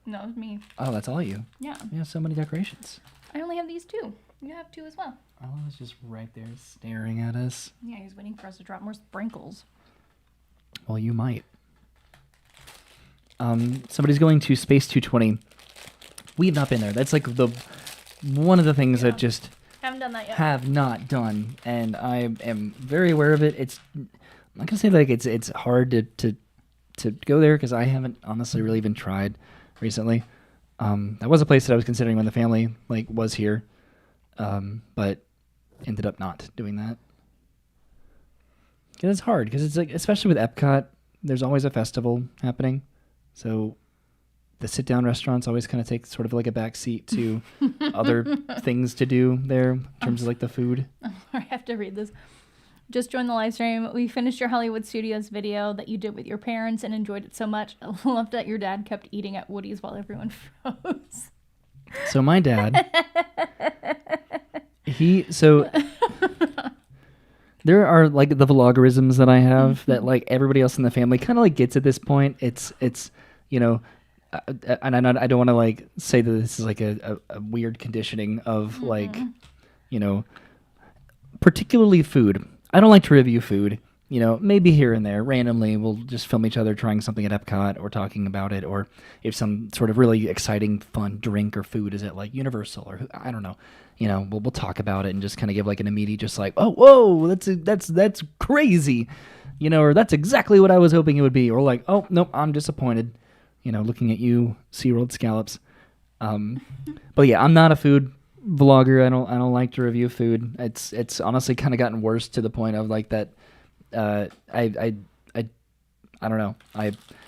No, it's me. Oh, that's all you. Yeah. You have so many decorations. I only have these two. You have two as well. Oh, it's just right there staring at us. Yeah, he's waiting for us to drop more sprinkles. Well, you might. Somebody's going to Space 220. We've not been there. That's like one of the things that just haven't done that yet. Have not done, and I am very aware of it. I'm not gonna say like it's hard to go there because I haven't honestly really even tried recently. That was a place that I was considering when the family was here, but ended up not doing that. Because it's hard, because it's like, especially with Epcot, there's always a festival happening, so the sit-down restaurants always kind of take sort of like a back seat to other things to do there in terms of like the food. Oh, I have to read this. Just joined the live stream. We finished your Hollywood Studios video that you did with your parents and enjoyed it so much. I loved that your dad kept eating at Woody's while everyone froze. So my dad, there are like the vlogerisms that I have that like everybody else in the family kind of like gets at this point. It's and I don't want to like say that this is like a weird conditioning of like, particularly food. I don't like to review food. Maybe here and there, randomly, we'll just film each other trying something at Epcot or talking about it, or if some sort of really exciting, fun drink or food is at like Universal or I don't know. We'll talk about it and just kind of give like an immediate, just like, oh, whoa, that's crazy, or that's exactly what I was hoping it would be, or like, oh, nope, I'm disappointed, looking at you, SeaWorld scallops. But yeah, I'm not a food vlogger. I don't like to review food. It's honestly kind of gotten worse to the point of like that. I don't know.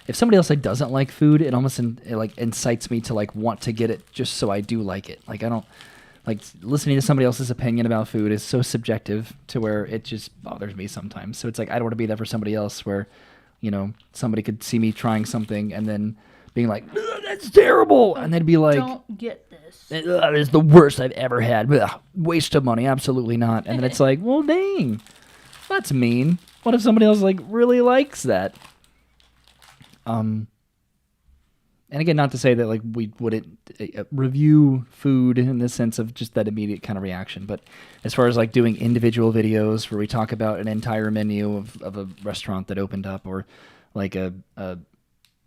If somebody else doesn't like food, it almost incites me to like want to get it just so I do like it. Like I don't like listening to somebody else's opinion about food is so subjective to where it just bothers me sometimes. So it's like I don't want to be there for somebody else where, somebody could see me trying something and then being like, "Ugh, that's terrible," and they'd be like, don't get this. It's the worst I've ever had. Ugh, waste of money, absolutely not. And then it's like, well, dang, that's mean. What if somebody else like really likes that? And again, not to say that like we wouldn't review food in the sense of just that immediate kind of reaction, but as far as like doing individual videos where we talk about an entire menu of a restaurant that opened up, or like a You're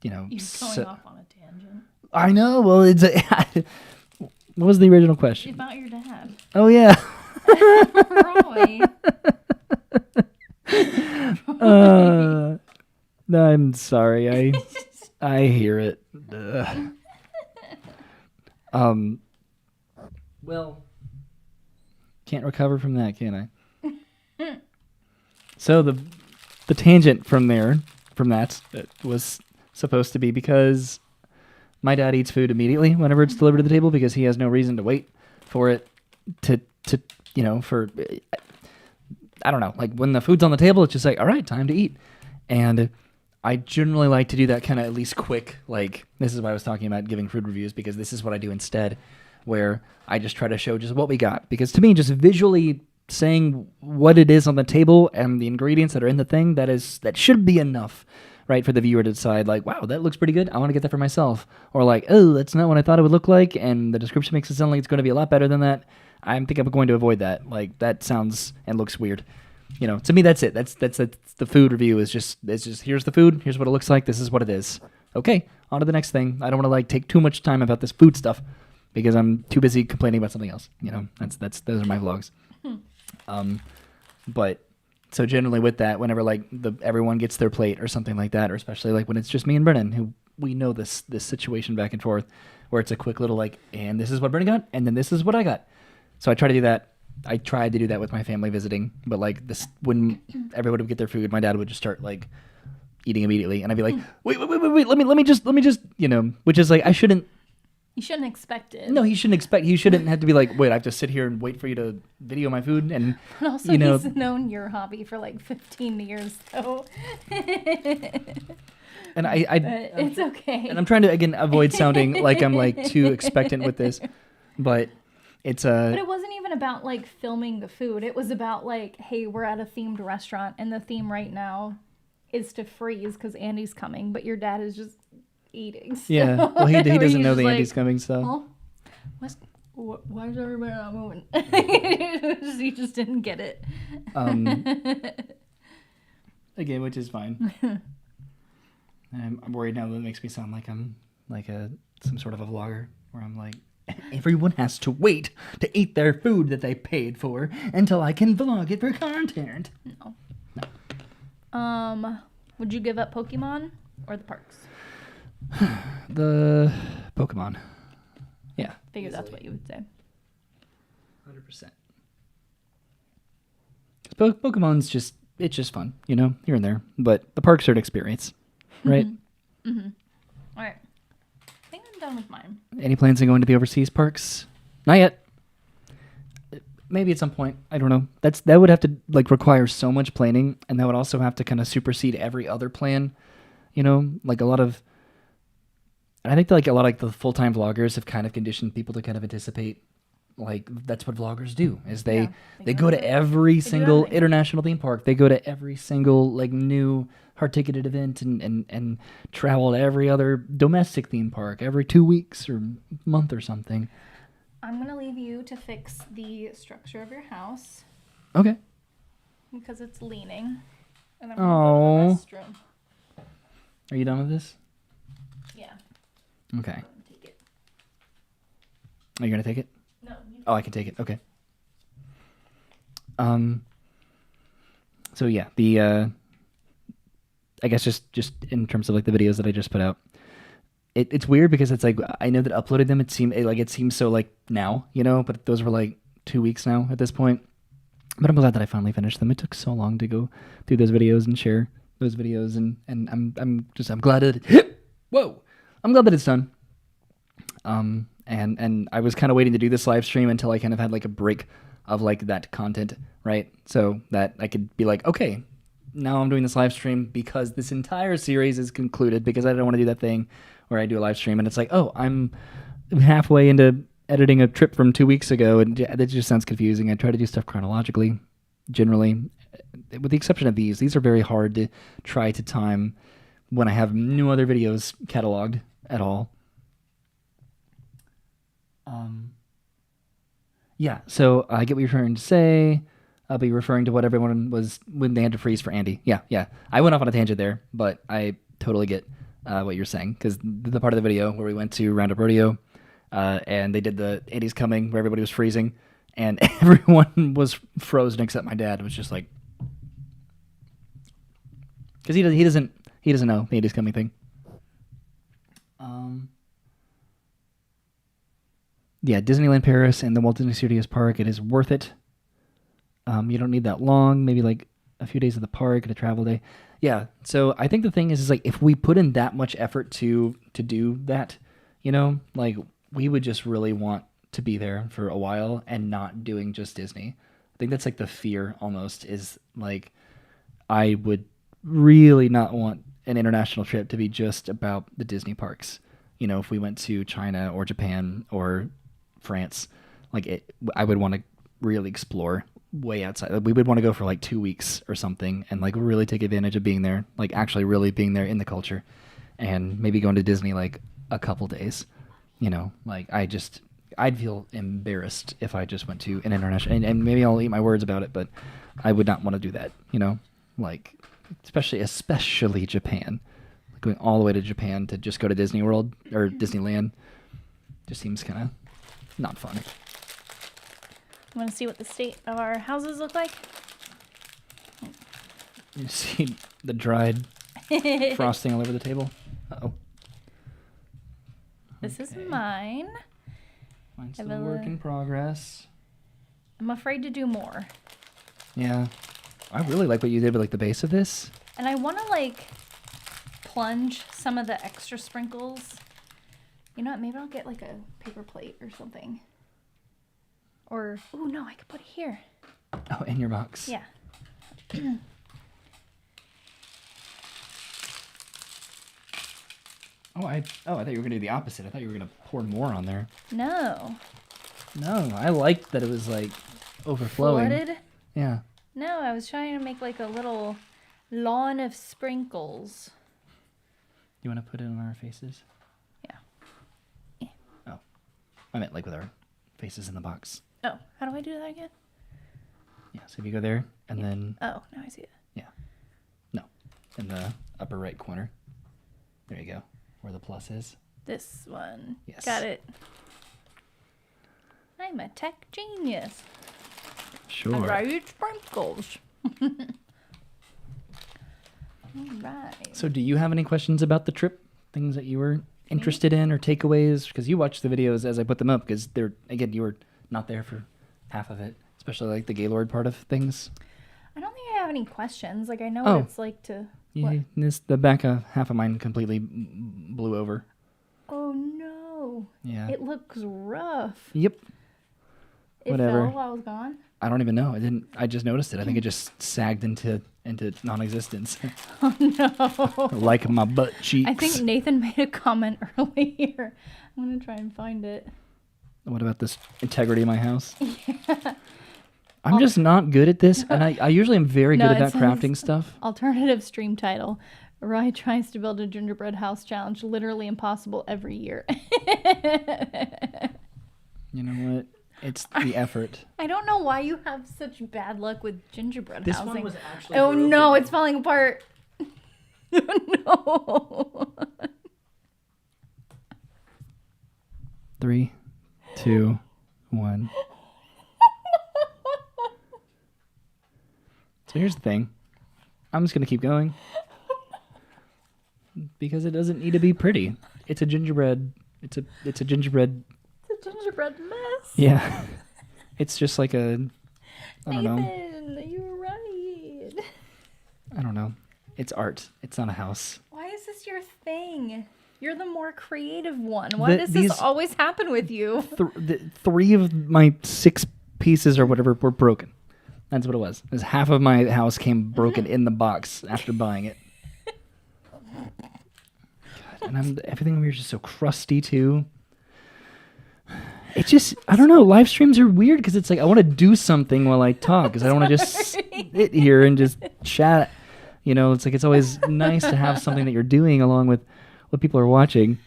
going off on a tangent. I know. Well, it's what was the original question? About your dad. Oh yeah. Roy. I'm sorry. I hear it. Ugh. Well, can't recover from that, can I? So the tangent from that was supposed to be because my dad eats food immediately whenever it's delivered to the table because he has no reason to wait for it to for I don't know, like when the food's on the table, it's just like, all right, time to eat. And I generally like to do that kind of at least quick, like this is why I was talking about giving food reviews, because this is what I do instead, where I just try to show just what we got. Because to me, just visually saying what it is on the table and the ingredients that are in the thing, that should be enough, right, for the viewer to decide, like, wow, that looks pretty good, I want to get that for myself. Or like, oh, that's not what I thought it would look like, and the description makes it sound like it's going to be a lot better than that. I think I'm going to avoid that. Like, that sounds and looks weird. To me, that's it. That's the food review is just here's the food, here's what it looks like, this is what it is. Okay, on to the next thing. I don't want to like take too much time about this food stuff because I'm too busy complaining about something else. Those are my vlogs. But so generally with that, whenever like everyone gets their plate or something like that, or especially like when it's just me and Brennan, who we know this situation back and forth, where it's a quick little like, and this is what Brennan got, and then this is what I got. So I try to do that. I tried to do that with my family visiting, but like this, when everyone would get their food, my dad would just start like eating immediately, and I'd be like, wait, let me just, which is like, I shouldn't. You shouldn't expect it. No, he shouldn't have to be like, wait, I have to sit here and wait for you to video my food, and but also he's known your hobby for like 15 years, so. And it's okay. And I'm trying to again avoid sounding like I'm like too expectant with this, but. But it wasn't even about like filming the food. It was about like, hey, we're at a themed restaurant and the theme right now is to freeze because Andy's coming, but your dad is just eating. So. Yeah, well, he doesn't know that Andy's coming, so. Huh? Why is everybody not moving? He just didn't get it. Again, which is fine. I'm worried now that it makes me sound like I'm like some sort of a vlogger where I'm like, everyone has to wait to eat their food that they paid for until I can vlog it for content. No. Would you give up Pokemon or the parks? The Pokemon. Yeah. Figure that's what you would say. 100%. Pokemon's it's just fun, here and there. But the parks are an experience, right? Mm-hmm. All right. I think I'm done with mine. Any plans on going to the overseas parks? Not yet. Maybe at some point. I don't know. That would have to like require so much planning, and that would also have to kind of supersede every other plan. Like a lot of. I think that like a lot of like the full-time vloggers have kind of conditioned people to kind of anticipate, like that's what vloggers do. Is they go to every single international theme park. They go to every single like new hard-ticketed event and travel to every other domestic theme park every 2 weeks or month or something. I'm going to leave you to fix the structure of your house. Okay. Because it's leaning. And I'm going to go to the restroom. Are you done with this? Yeah. Okay. I'm gonna take it. Are you going to take it? No. Oh, I can take it. Okay. So yeah, I guess just in terms of like the videos that I just put out, it's weird because it's like I know that uploading them it seems so like now, but those were like 2 weeks now at this point. But I'm glad that I finally finished them. It took so long to go through those videos and share those videos, and I'm glad that I'm glad that it's done. And I was kind of waiting to do this live stream until I kind of had like a break of like that content, right? So that I could be like, okay, now I'm doing this live stream because this entire series is concluded, because I don't want to do that thing where I do a live stream and it's like, oh, I'm halfway into editing a trip from 2 weeks ago, and that just sounds confusing. I try to do stuff chronologically, generally, with the exception of these are very hard to try to time when I have no other videos cataloged at all. Yeah, so I get what you're trying to say. I'll be referring to what everyone was when they had to freeze for Andy. Yeah. I went off on a tangent there, but I totally get what you're saying, because the part of the video where we went to Roundup Rodeo and they did the Andy's Coming where everybody was freezing and everyone was frozen except my dad. It was just like, because he doesn't know the Andy's Coming thing. Yeah, Disneyland Paris and the Walt Disney Studios Park, it is worth it. You don't need that long, maybe like a few days at the park and a travel day. Yeah, so I think the thing is like, if we put in that much effort to do that, like, we would just really want to be there for a while and not doing just Disney. I think that's like the fear almost, is like, I would really not want an international trip to be just about the Disney parks. If we went to China or Japan or France, I would want to really explore way outside. We would want to go for like 2 weeks or something and like really take advantage of being there, like actually really being there in the culture, and maybe going to Disney like a couple days. Like I'd feel embarrassed if I just went to an international, and maybe I'll eat my words about it, but I would not want to do that. Like especially Japan. Going all the way to Japan to just go to Disney World or Disneyland just seems kind of not fun. Want to see what the state of our houses look like? You see the dried frosting all over the table? Uh-oh. This is mine. Mine's still a work in progress. I'm afraid to do more. Yeah. I really like what you did with like the base of this. And I want to like plunge some of the extra sprinkles. You know what? Maybe I'll get like a paper plate or something. Or, oh no, I could put it here. Oh, in your box. Yeah. I thought you were gonna do the opposite. I thought you were gonna pour more on there. No. No, I liked that it was like overflowing. Flooded? Yeah. No, I was trying to make like a little lawn of sprinkles. You want to put it on our faces? Yeah. Oh, I meant like with our faces in the box. Oh, how do I do that again? Yeah, so if you go there and then... Oh, now I see it. Yeah. No, in the upper right corner. There you go, where the plus is. This one. Yes. Got it. I'm a tech genius. Sure. I write sprinkles. All right. So do you have any questions about the trip? Things that you were interested in or takeaways? Because you watched the videos as I put them up, because they're, again, you were not there for half of it, especially like the Gaylord part of things. I don't think I have any questions. Like, I know what it's like to... Yeah, the back of half of mine completely blew over. Oh, no. Yeah. It looks rough. Yep. It Whatever. fell while I was gone? I don't even know. I just noticed it. I think it just sagged into non-existence. Oh, no. Like my butt cheeks. I think Nathan made a comment earlier. I'm going to try and find it. What about this integrity of my house? Yeah. I'm just not good at this, and I usually am very good at crafting stuff. Alternative stream title. Rye tries to build a gingerbread house challenge. Literally impossible every year. You know what? It's the effort. I don't know why you have such bad luck with gingerbread this housing. One was actually oh broken. No, it's falling apart. No. 3, 2, 1. So here's the thing. I'm just going to keep going. Because it doesn't need to be pretty. It's a gingerbread. It's a gingerbread. It's a gingerbread mess. Yeah. It's just like a... I don't know. Nathan, you're right. I don't know. It's art. It's not a house. Why is this your thing? You're the more creative one. Why does this always happen with you? 3 of my 6 pieces or whatever were broken. That's what it was. It was half of my house came broken in the box after buying it. God, and everything over here is just so crusty too. It just, I don't know. Live streams are weird because it's like I want to do something while I talk because I don't want to just sit here and just chat. You know, it's like it's always nice to have something that you're doing along with what people are watching.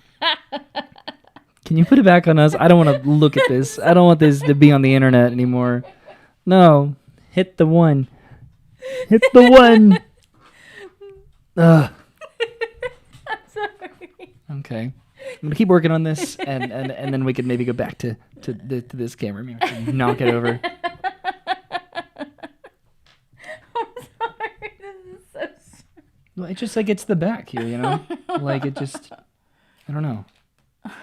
Can you put it back on us? I don't want to look at this. I don't want this to be on the internet anymore. No, hit the one. Hit the one. Ugh. I'm sorry. Okay. I'm gonna keep working on this, and then we could maybe go back to this camera. Maybe I should knock it over. I'm sorry. This is so. Well, it just like it's the back here, you know. Like it just, I don't know.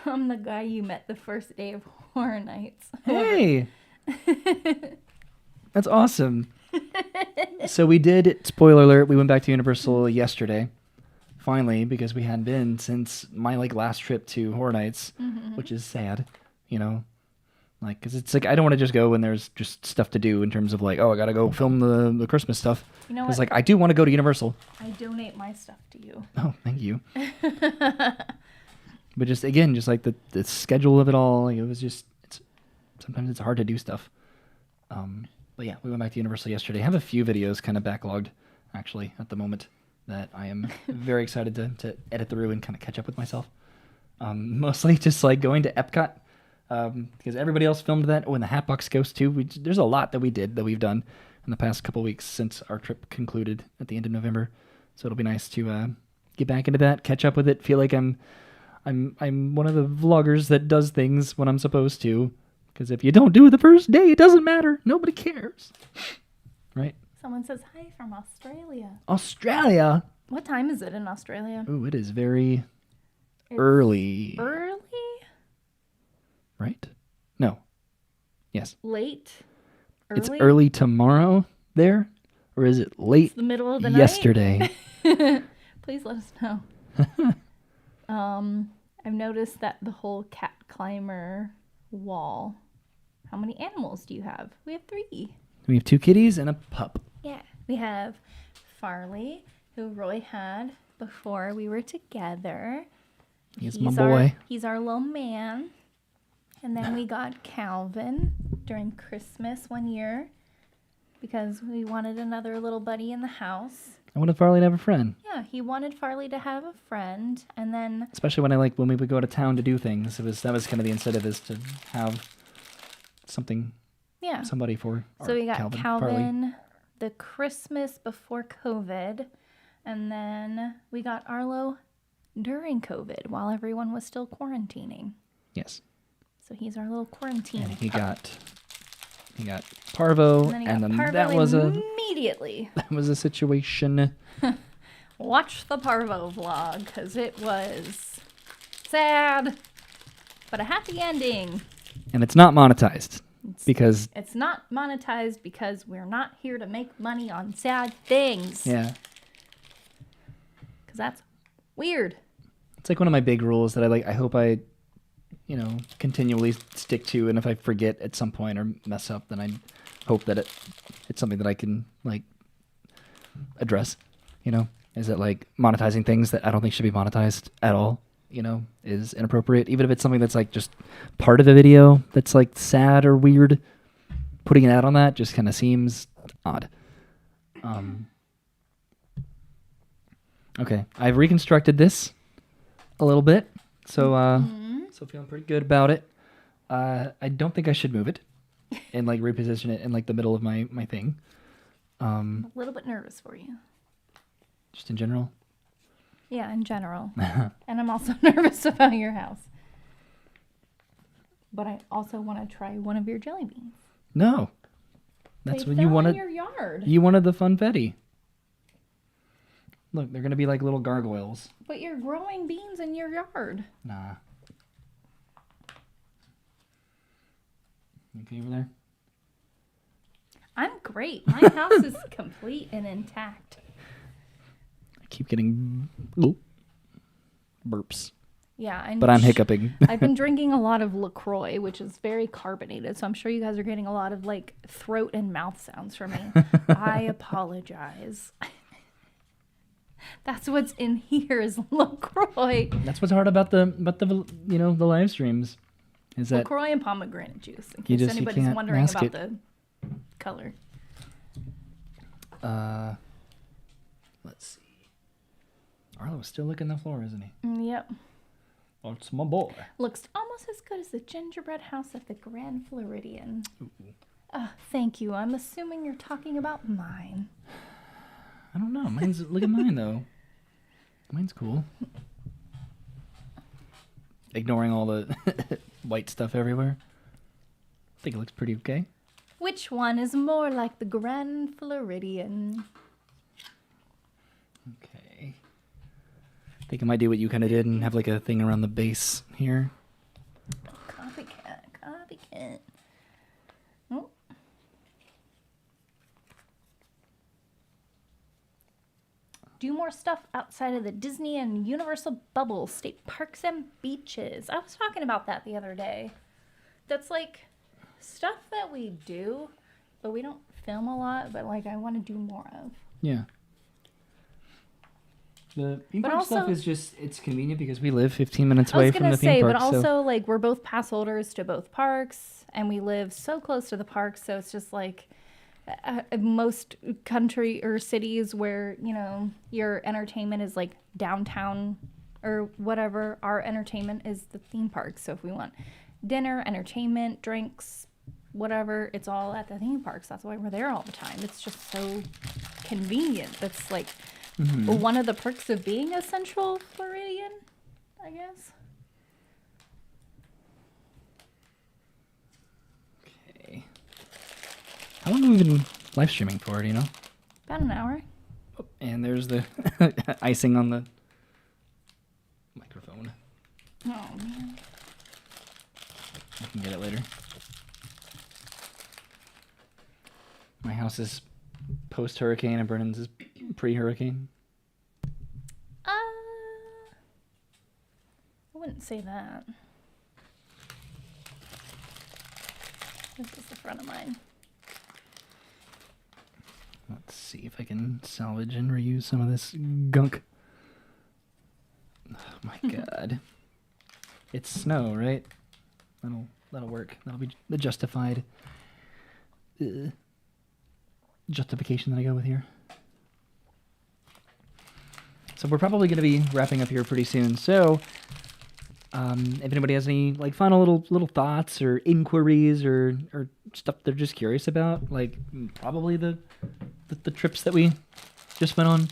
I'm the guy you met the first day of Horror Nights. Hey, that's awesome. So we did. Spoiler alert: we went back to Universal yesterday. Finally, because we hadn't been since my last trip to Horror Nights, which is sad, you know, because it's like I don't want to just go when there's just stuff to do in terms of I gotta go film the Christmas stuff. You know what? what? I do want to go to Universal. I donate my stuff to you. Oh, thank you. But just again, just like the schedule of it all, it was just sometimes it's hard to do stuff. But yeah, we went back to Universal yesterday. I have a few videos kind of backlogged actually at the moment that I am very excited to edit through and kind of catch up with myself. Mostly just going to Epcot because everybody else filmed that. Oh, and the Hatbox Ghost too. There's a lot that we've done in the past couple weeks since our trip concluded at the end of November. So it'll be nice to get back into that, catch up with it. Feel like I'm one of the vloggers that does things when I'm supposed to. Because if you don't do it the first day, it doesn't matter. Nobody cares, right? Someone says hi from Australia. Australia? What time is it in Australia? Ooh, it is very early. Early? Right? No. Yes. Late? Early? It's early tomorrow there? Or is it late It's the middle of the yesterday? night? Please let us know. I've noticed that the whole cat climber wall. How many animals do you have? We have 3. We have 2 kitties and a pup. Yeah, we have Farley, who Roy had before we were together. He's my boy. He's our little man. And then we got Calvin during Christmas one year because we wanted another little buddy in the house. I wanted Farley to have a friend. Yeah, he wanted Farley to have a friend, and then especially when we would go to town to do things, that was kind of the incentive is to have something. Yeah. Somebody for. So we got Calvin Farley. the Christmas before COVID, and then we got Arlo during COVID while everyone was still quarantining. Yes. So he's our little quarantine. And he got Parvo, and then Parvo that was immediately. That was a situation. Watch the Parvo vlog because it was sad, but a happy ending. And it's not monetized because it's not monetized because we're not here to make money on sad things. Yeah. Because that's weird. It's like one of my big rules that I hope I continually stick to, and if I forget at some point or mess up, then I hope that it's something that I can address, is that monetizing things that I don't think should be monetized at all, is inappropriate, even if it's something that's just part of a video that's sad or weird. Putting it out on that just kind of seems odd. Okay, I've reconstructed this a little bit, so so feeling pretty good about it. I don't think I should move it and reposition it in the middle of my thing. I'm a little bit nervous for you. Just in general? Yeah, in general. And I'm also nervous about your house. But I also want to try one of your jelly beans. No. That's what you wanted. In your yard. You wanted the funfetti. Look, they're going to be like little gargoyles. But you're growing beans in your yard. Nah. You okay over there? I'm great. My house is complete and intact. I keep getting burps. Yeah, but I'm hiccuping. I've been drinking a lot of LaCroix, which is very carbonated, so I'm sure you guys are getting a lot of like throat and mouth sounds from me. I apologize. That's what's in here is LaCroix. That's what's hard about the the live streams, is that LaCroix and pomegranate juice. In case anybody's wondering about the color. Let's see. Arlo's still licking the floor, isn't he? Yep. That's my boy. Looks almost as good as the Gingerbread House at the Grand Floridian. Thank you. I'm assuming you're talking about mine. I don't know. Look at mine, though. Mine's cool. Ignoring all the white stuff everywhere. I think it looks pretty okay. Which one is more like the Grand Floridian? Okay. I think I might do what you kind of did and have like a thing around the base here. Copycat. Oh. Do more stuff outside of the Disney and Universal bubble, state parks and beaches. I was talking about that the other day. That's like stuff that we do, but we don't film a lot, but like I want to do more of. Yeah. The theme park stuff is just, it's convenient because we live 15 minutes away from the theme park. But also, like, we're both pass holders to both parks, and we live so close to the parks, so it's just like most country or cities where, you know, your entertainment is like downtown or whatever. Our entertainment is the theme park. So if we want dinner, entertainment, drinks, whatever, it's all at the theme parks. That's why we're there all the time. It's just so convenient. That's like one of the perks of being a Central Floridian, I guess. Okay. How long have we been live streaming for, do you know? About an hour. Oh, and there's the icing on the microphone. Oh, man. I can get it later. My house is post-hurricane and Brennan's is pre-hurricane. I wouldn't say that. This is the front of mine. Let's see if I can salvage and reuse some of this gunk. Oh my god. It's snow, right? That'll work. That'll be the justified justification that I go with here. So we're probably going to be wrapping up here pretty soon. So if anybody has any like final little thoughts or inquiries or stuff they're just curious about, like probably the trips that we just went on,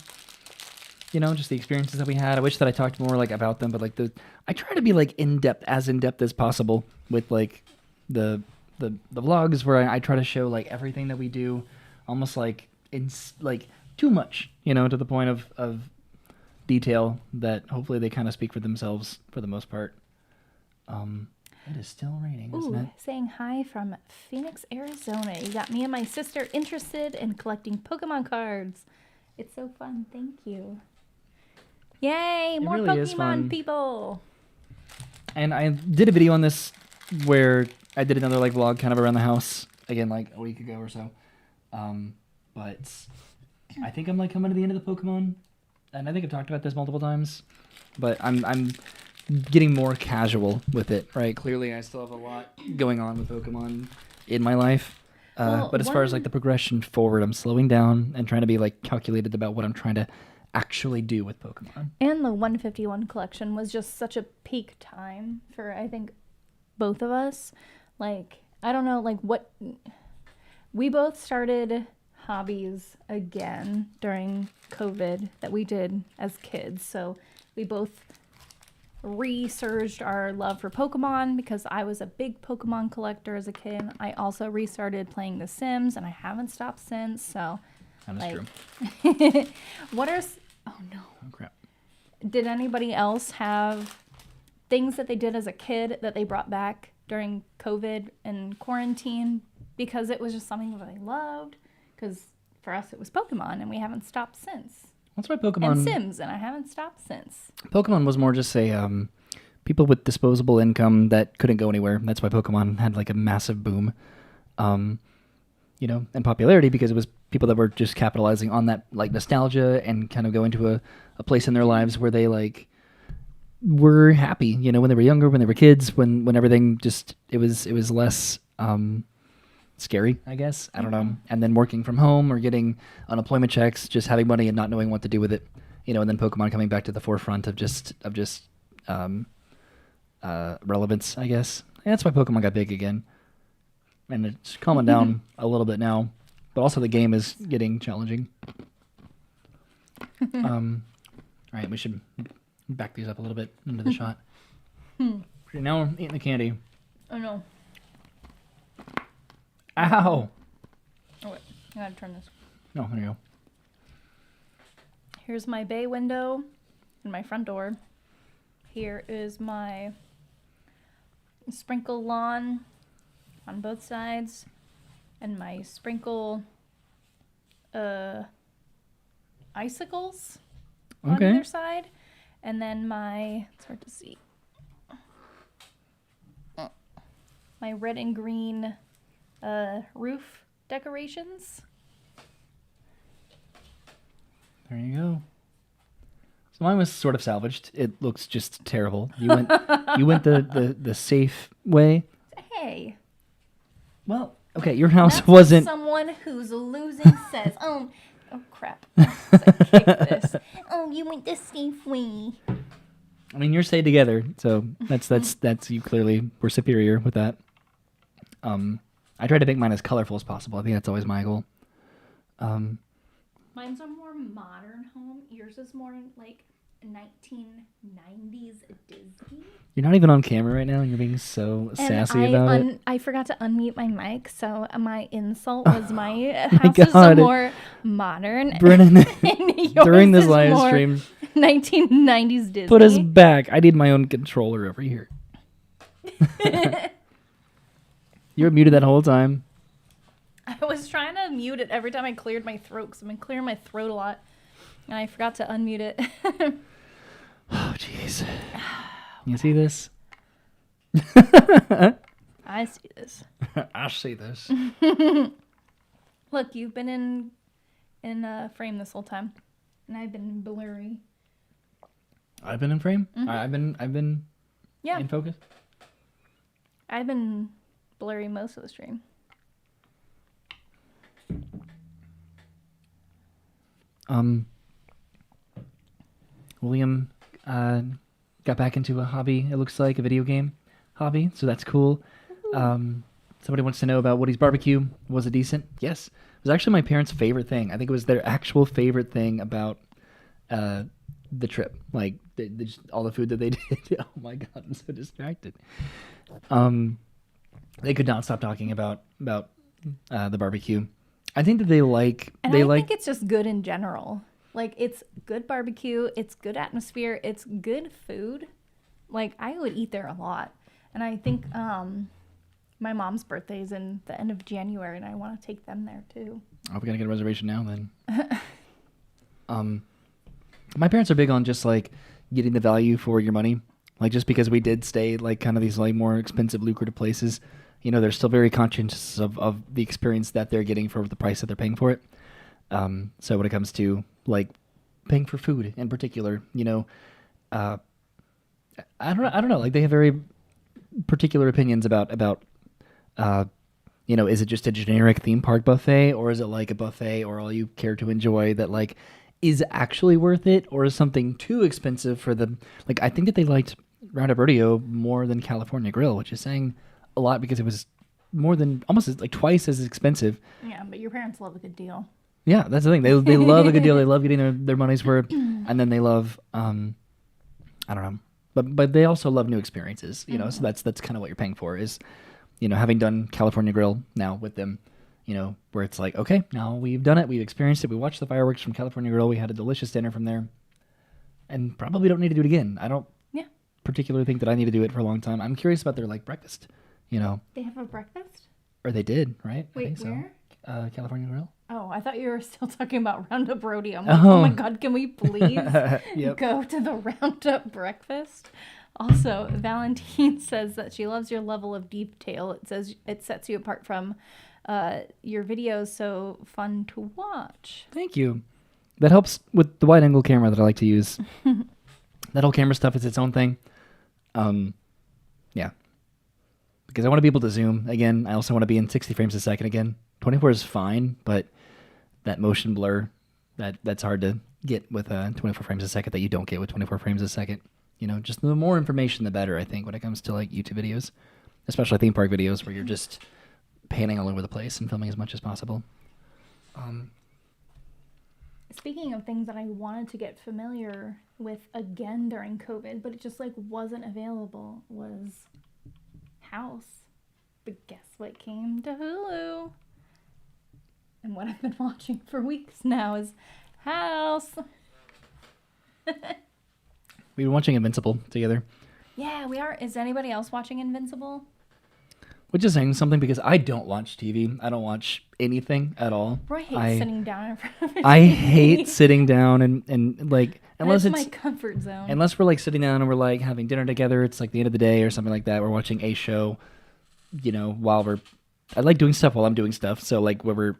you know, just the experiences that we had. I wish that I talked more like about them, but like I try to be like in depth as possible with like the vlogs where I try to show like everything that we do, almost like like too much, you know, to the point of detail that hopefully they kind of speak for themselves for the most part. It is still raining, isn't it? Saying hi from Phoenix, Arizona. You got me and my sister interested in collecting Pokemon cards. It's so fun. Thank you. Yay! More really Pokemon people. And I did a video on this where I did another like vlog kind of around the house again like a week ago or so. But I think I'm like coming to the end of the Pokemon, and I think I've talked about this multiple times, but I'm getting more casual with it, right? Clearly I still have a lot going on with Pokemon in my life. But as far as like the progression forward, I'm slowing down and trying to be like calculated about what I'm trying to actually do with Pokemon. And the 151 collection was just such a peak time for, I think, both of us. Like, I don't know, like what... We both started hobbies again during COVID that we did as kids. So we both resurged our love for Pokemon because I was a big Pokemon collector as a kid. I also restarted playing The Sims, and I haven't stopped since. So, that is true. Oh no! Oh crap! Did anybody else have things that they did as a kid that they brought back during COVID and quarantine because it was just something that they loved? Because for us, it was Pokemon, and we haven't stopped since. That's why Pokemon... And Sims, and I haven't stopped since. Pokemon was more just a people with disposable income that couldn't go anywhere. That's why Pokemon had like a massive boom, and popularity, because it was people that were just capitalizing on that like nostalgia and kind of going to a place in their lives where they like were happy, when they were younger, when they were kids, when everything just it was less scary, I guess. I don't know. And then working from home or getting unemployment checks, just having money and not knowing what to do with it, and then Pokemon coming back to the forefront of just relevance, I guess. And that's why Pokemon got big again. And it's calming down a little bit now, but also the game is getting challenging. All right, we should back these up a little bit into the shot. Now I'm eating the candy. Oh no. Ow! Oh wait, I gotta turn this. No, there you go. Here's my bay window and my front door. Here is my sprinkle lawn on both sides, and my sprinkle icicles on either side, and then it's hard to see, my red and green roof decorations. There you go. So mine was sort of salvaged. It looks just terrible. You went the safe way. Hey. Well, okay, your house That's wasn't. What someone who's losing says, oh crap. Kick this. Oh, you went the safe way. I mean, you're stayed together, so that's you clearly were superior with that. I try to make mine as colorful as possible. I think that's always my goal. Mine's a more modern home. Yours is more like 1990s Disney. You're not even on camera right now, and you're being so sassy about it. I forgot to unmute my mic, so my insult was my house is more modern. Brennan, and during this live stream, 1990s Disney. Put us back. I need my own controller over here. You were muted that whole time. I was trying to mute it every time I cleared my throat, because I've been clearing my throat a lot, and I forgot to unmute it. Oh, jeez. You see this? I see this. I see this. Look, you've been in frame this whole time, and I've been blurry. I've been in frame? Mm-hmm. I've been in focus? I've been blurry most of the stream. William got back into a hobby, it looks like, a video game hobby, so that's cool. Somebody wants to know about Woody's barbecue. Was it decent? Yes. It was actually my parents' favorite thing. I think it was their actual favorite thing about the trip. Like, all the food that they did. Oh my God, I'm so distracted. They could not stop talking about the barbecue. I think that they like... And I think it's just good in general. Like, it's good barbecue, it's good atmosphere, it's good food. Like, I would eat there a lot. And I think my mom's birthday is in the end of January, and I want to take them there, too. Oh, we got to get a reservation now, then. My parents are big on just, like, getting the value for your money. Like, just because we did stay, like, kind of these, like, more expensive, lucrative places, they're still very conscious of the experience that they're getting for the price that they're paying for it. So when it comes to, like, paying for food in particular, I don't know. Like, they have very particular opinions about is it just a generic theme park buffet, or is it like a buffet or all you care to enjoy that, like, is actually worth it, or is something too expensive for them? Like, I think that they liked Roundup Rodeo more than California Grill, which is saying a lot because it was more than almost like twice as expensive. Yeah, but your parents love a good deal. Yeah, that's the thing. They love a good deal. They love getting their money's worth, and then they love I don't know, but they also love new experiences. So that's kind of what you're paying for is, having done California Grill now with them, where it's like, okay, now we've done it, we've experienced it, we watched the fireworks from California Grill, we had a delicious dinner from there, and probably don't need to do it again. I don't particularly think that I need to do it for a long time. I'm curious about their like breakfast. They have a breakfast? Or they did, right? Wait, I think where? So. California Grill. Oh, I thought you were still talking about Roundup Rodeo. I'm like, oh my God, can we please Yep. go to the Roundup breakfast? Also, Valentine says that she loves your level of detail. It says it sets you apart from your videos, so fun to watch. Thank you. That helps with the wide angle camera that I like to use. That whole camera stuff is its own thing. Yeah. Because I want to be able to zoom again. I also want to be in 60 frames a second again. 24 is fine, but that motion blur, that's hard to get with 24 frames a second that you don't get with 24 frames a second. You know, just the more information, the better, I think, when it comes to like YouTube videos, especially theme park videos where you're just panning all over the place and filming as much as possible. Speaking of things that I wanted to get familiar with again during COVID, but it just like wasn't available, was House. But guess what came to Hulu? And what I've been watching for weeks now is House. We've been watching Invincible together. Yeah, we are. Is anybody else watching Invincible? Which is saying something because I don't watch TV. I don't watch anything at all. Bro, I hate sitting down in front of a I TV. hate sitting down and like unless That's it's my comfort zone. unless we're like sitting down and we're like having dinner together. It's like the end of the day or something like that. We're watching a show, you know, I like doing stuff while I'm doing stuff. So like when we're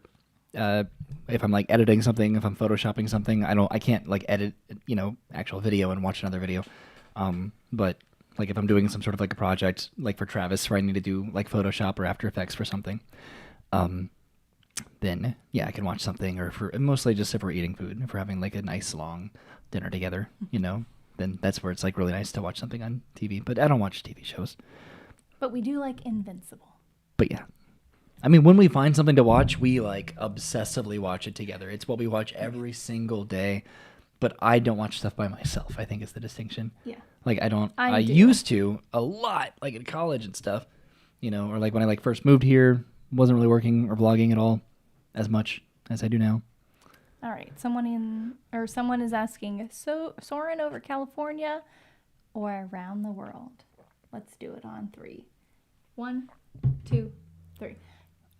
if I'm like editing something, if I'm photoshopping something, I can't like edit, you know, actual video and watch another video. But like if I'm doing some sort of like a project, like for Travis, where I need to do like Photoshop or After Effects for something, then yeah, I can watch something. Or for mostly just if we're eating food, if we're having like a nice long dinner together, you know, then that's where it's like really nice to watch something on TV. But I don't watch TV shows. But we do like Invincible. But yeah. I mean, when we find something to watch, we like obsessively watch it together. It's what we watch every single day. But I don't watch stuff by myself, I think is the distinction. Yeah. Like I do. used to a lot, like in college and stuff, you know, or like when I like first moved here, wasn't really working or vlogging at all as much as I do now. All right. Someone is asking, so Soarin' over California or around the world? Let's do it on 3. 1, 2, 3.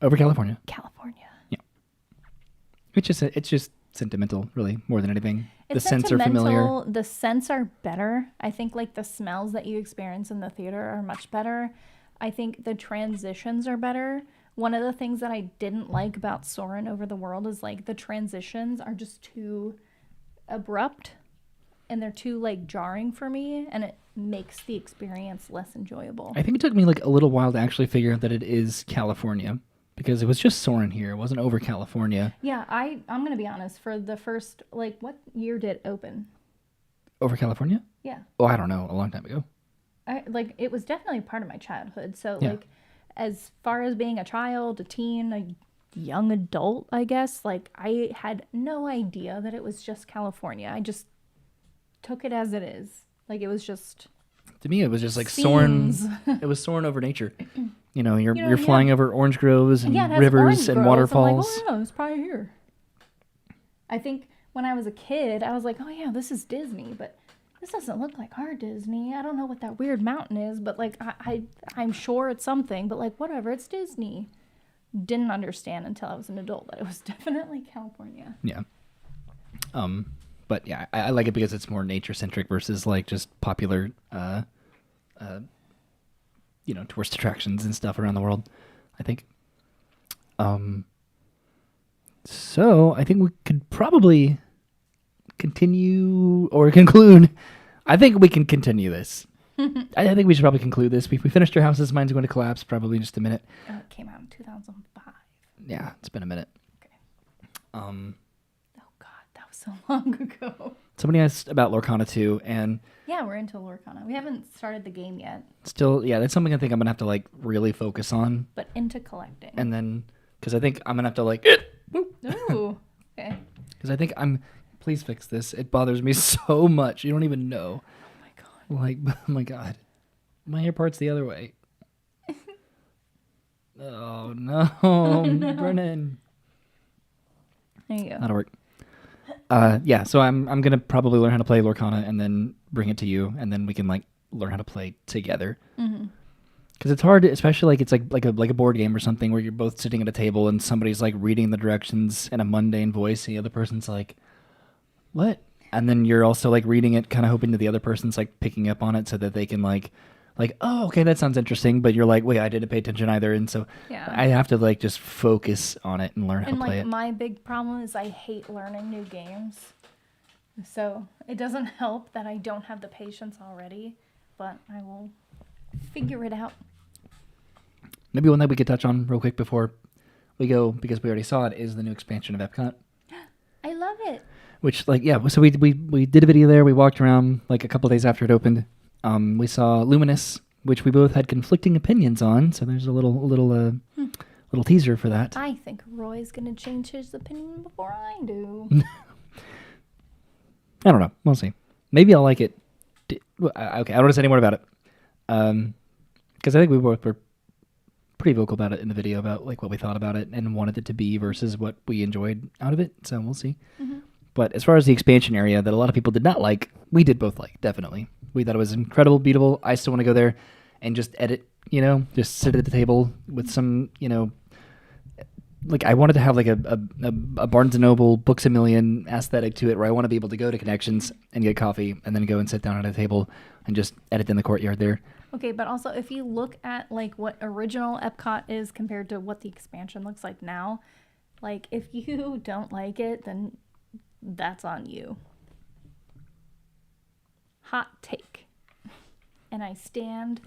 Over California. California. Yeah. It's just sentimental, really, more than anything. It's the scents are familiar. The scents are better. I think like the smells that you experience in the theater are much better. I think the transitions are better. One of the things that I didn't like about Soarin' Over the World is like the transitions are just too abrupt and they're too like jarring for me, and it makes the experience less enjoyable. I think it took me like a little while to actually figure out that it is California. Because it was just Soarin' here. It wasn't over California. Yeah, I'm going to be honest. For the first, like, what year did it open? Over California? Yeah. Oh, I don't know. A long time ago. It was definitely part of my childhood. So, Yeah. like, as far as being a child, a teen, a young adult, I guess, like, I had no idea that it was just California. I just took it as it is. Like, it was just... To me, it was just like soaring. It was soaring over nature. You know, you're flying over orange groves and rivers and waterfalls. I'm like, oh yeah, it's probably here. I think when I was a kid, I was like, oh yeah, this is Disney, but this doesn't look like our Disney. I don't know what that weird mountain is, but like I'm sure it's something, but like whatever, it's Disney. Didn't understand until I was an adult that it was definitely California. Yeah. But yeah, I like it because it's more nature centric versus like just popular, you know, tourist attractions and stuff around the world, I think. So I think we could probably continue or conclude. I think we can continue this. I think we should probably conclude this. We finished our houses. Mine's going to collapse probably in just a minute. Oh, it came out in 2005. Yeah, it's been a minute. Okay. Oh God, that was so long ago. Somebody asked about Lorcana 2, and yeah, we're into Lorcana. We haven't started the game yet. Still, yeah, that's something I think I'm gonna have to like really focus on. But into collecting. And then, because I think I'm gonna have to like. Ooh. Okay. Because I think Please fix this. It bothers me so much. You don't even know. Oh my God. Like, oh my God, my hair part's the other way. Oh no, No. Brennan. There you go. That'll work. Yeah, so I'm gonna probably learn how to play Lorcana and then bring it to you, and then we can like learn how to play together. Because it's hard, especially like it's like a board game or something where you're both sitting at a table and somebody's like reading the directions in a mundane voice, and the other person's like, "What? And then you're also like reading it, kind of hoping that the other person's like picking up on it so that they can like, oh, okay, that sounds interesting. But you're like, wait, I didn't pay attention either. And so I have to like just focus on it and learn how to play it. My big problem is I hate learning new games. So it doesn't help that I don't have the patience already, but I will figure it out. Maybe one that we could touch on real quick before we go, because we already saw it, is the new expansion of Epcot. I love it. Which, like, yeah, so we did a video there. We walked around, like, a couple days after it opened. We saw Luminous, which we both had conflicting opinions on, so there's a little teaser for that. I think Roy's going to change his opinion before I do. I don't know. We'll see. Maybe I'll like it. Okay, I don't want to say any more about it. Because I think we both were pretty vocal about it in the video about like what we thought about it and wanted it to be versus what we enjoyed out of it. So we'll see. Mm-hmm. But as far as the expansion area that a lot of people did not like, we did both like, definitely. We thought it was incredible, beautiful. I still want to go there and just edit, just sit at the table with some, like I wanted to have like a Barnes & Noble, Books A Million aesthetic to it where I want to be able to go to Connections and get coffee and then go and sit down at a table and just edit in the courtyard there. Okay, but also if you look at like what original Epcot is compared to what the expansion looks like now, like if you don't like it, then that's on you. Hot take. And I stand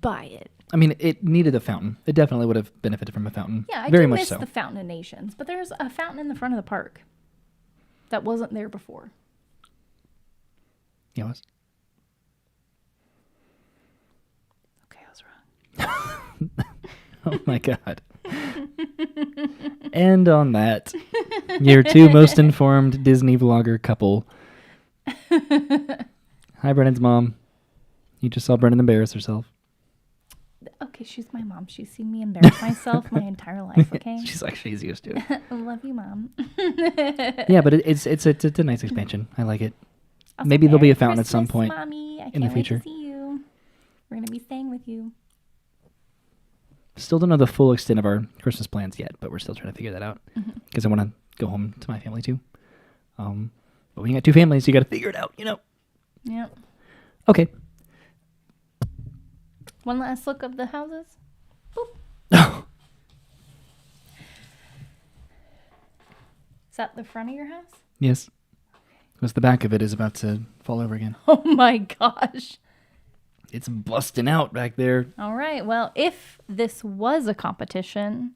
by it. I mean, it needed a fountain. It definitely would have benefited from a fountain. Yeah, I very do much miss so. the Fountain of Nations, but there's a fountain in the front of the park that wasn't there before. Yeah, it was. Okay, I was wrong. Oh my God. And on that, your two most informed Disney vlogger couple. Hi, Brennan's mom. You just saw Brennan embarrass herself. Okay, she's my mom. She's seen me embarrass myself my entire life, okay? She's used to it. I love you, Mom. Yeah, but it's a nice expansion. I like it. Also, maybe there'll be a fountain Christmas, at some point Mommy. I in the can't future. wait to see you. We're going to be staying with you. Still don't know the full extent of our Christmas plans yet, but we're still trying to figure that out because I want to go home to my family too. But when you got two families, you got to figure it out, Yeah. Okay. One last look of the houses. Boop. Is that the front of your house? Yes. Because the back of it is about to fall over again. Oh my gosh. It's busting out back there. All right. Well, if this was a competition,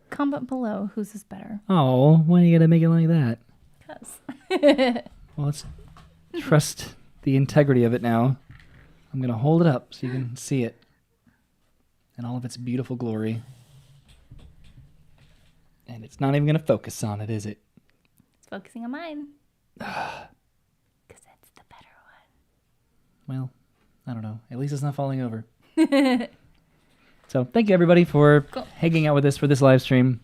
comment below whose is better. Oh, why are you going to make it like that? Because. Well, let's trust the integrity of it now. I'm going to hold it up so you can see it in all of its beautiful glory. And it's not even going to focus on it, is it? It's focusing on mine. Because it's the better one. Well, I don't know. At least it's not falling over. So thank you, everybody, for hanging out with us for this live stream.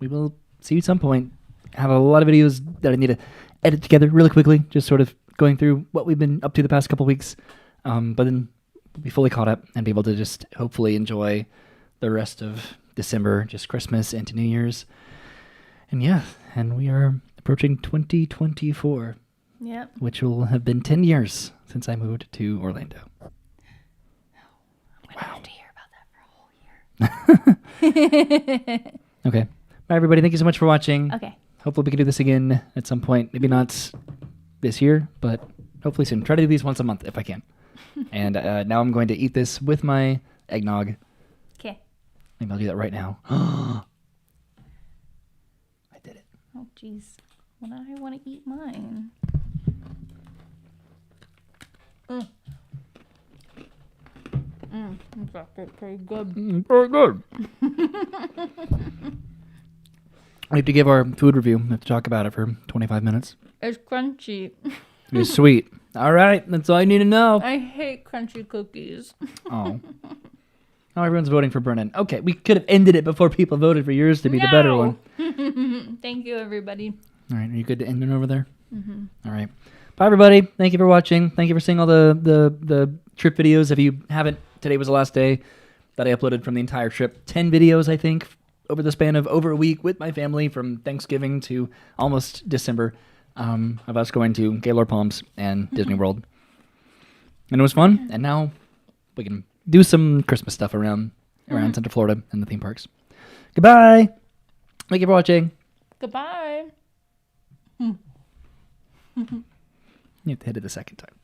We will see you at some point. I have a lot of videos that I need to edit together really quickly, just sort of going through what we've been up to the past couple weeks. But then we'll be fully caught up and be able to just hopefully enjoy the rest of December, just Christmas into New Year's. And yeah, and we are approaching 2024. Yep. Which will have been 10 years since I moved to Orlando. I'm going to have to hear about that for a whole year. Okay. Bye, everybody. Thank you so much for watching. Okay. Hopefully we can do this again at some point. Maybe not this year, but hopefully soon. Try to do these once a month if I can. And now I'm going to eat this with my eggnog. Okay. Maybe I'll do that right now. I did it. Oh, jeez. Well, now I want to eat mine. That's pretty good. Very good. We have to give our food review. We have to talk about it for 25 minutes. It's crunchy. It's sweet. All right. That's all you need to know. I hate crunchy cookies. Oh. Now everyone's voting for Brennan. Okay, we could have ended it before people voted for yours to be the better one. Thank you, everybody. All right, are you good to end it over there? Mm-hmm. All right. Bye, everybody. Thank you for watching. Thank you for seeing all the trip videos. If you haven't, today was the last day that I uploaded from the entire trip. 10 videos, I think, over the span of over a week with my family from Thanksgiving to almost December. of us going to Gaylord Palms and Disney World. And it was fun. And now we can do some Christmas stuff around Central Florida and the theme parks. Goodbye. Thank you for watching. Goodbye. You have to hit it the second time.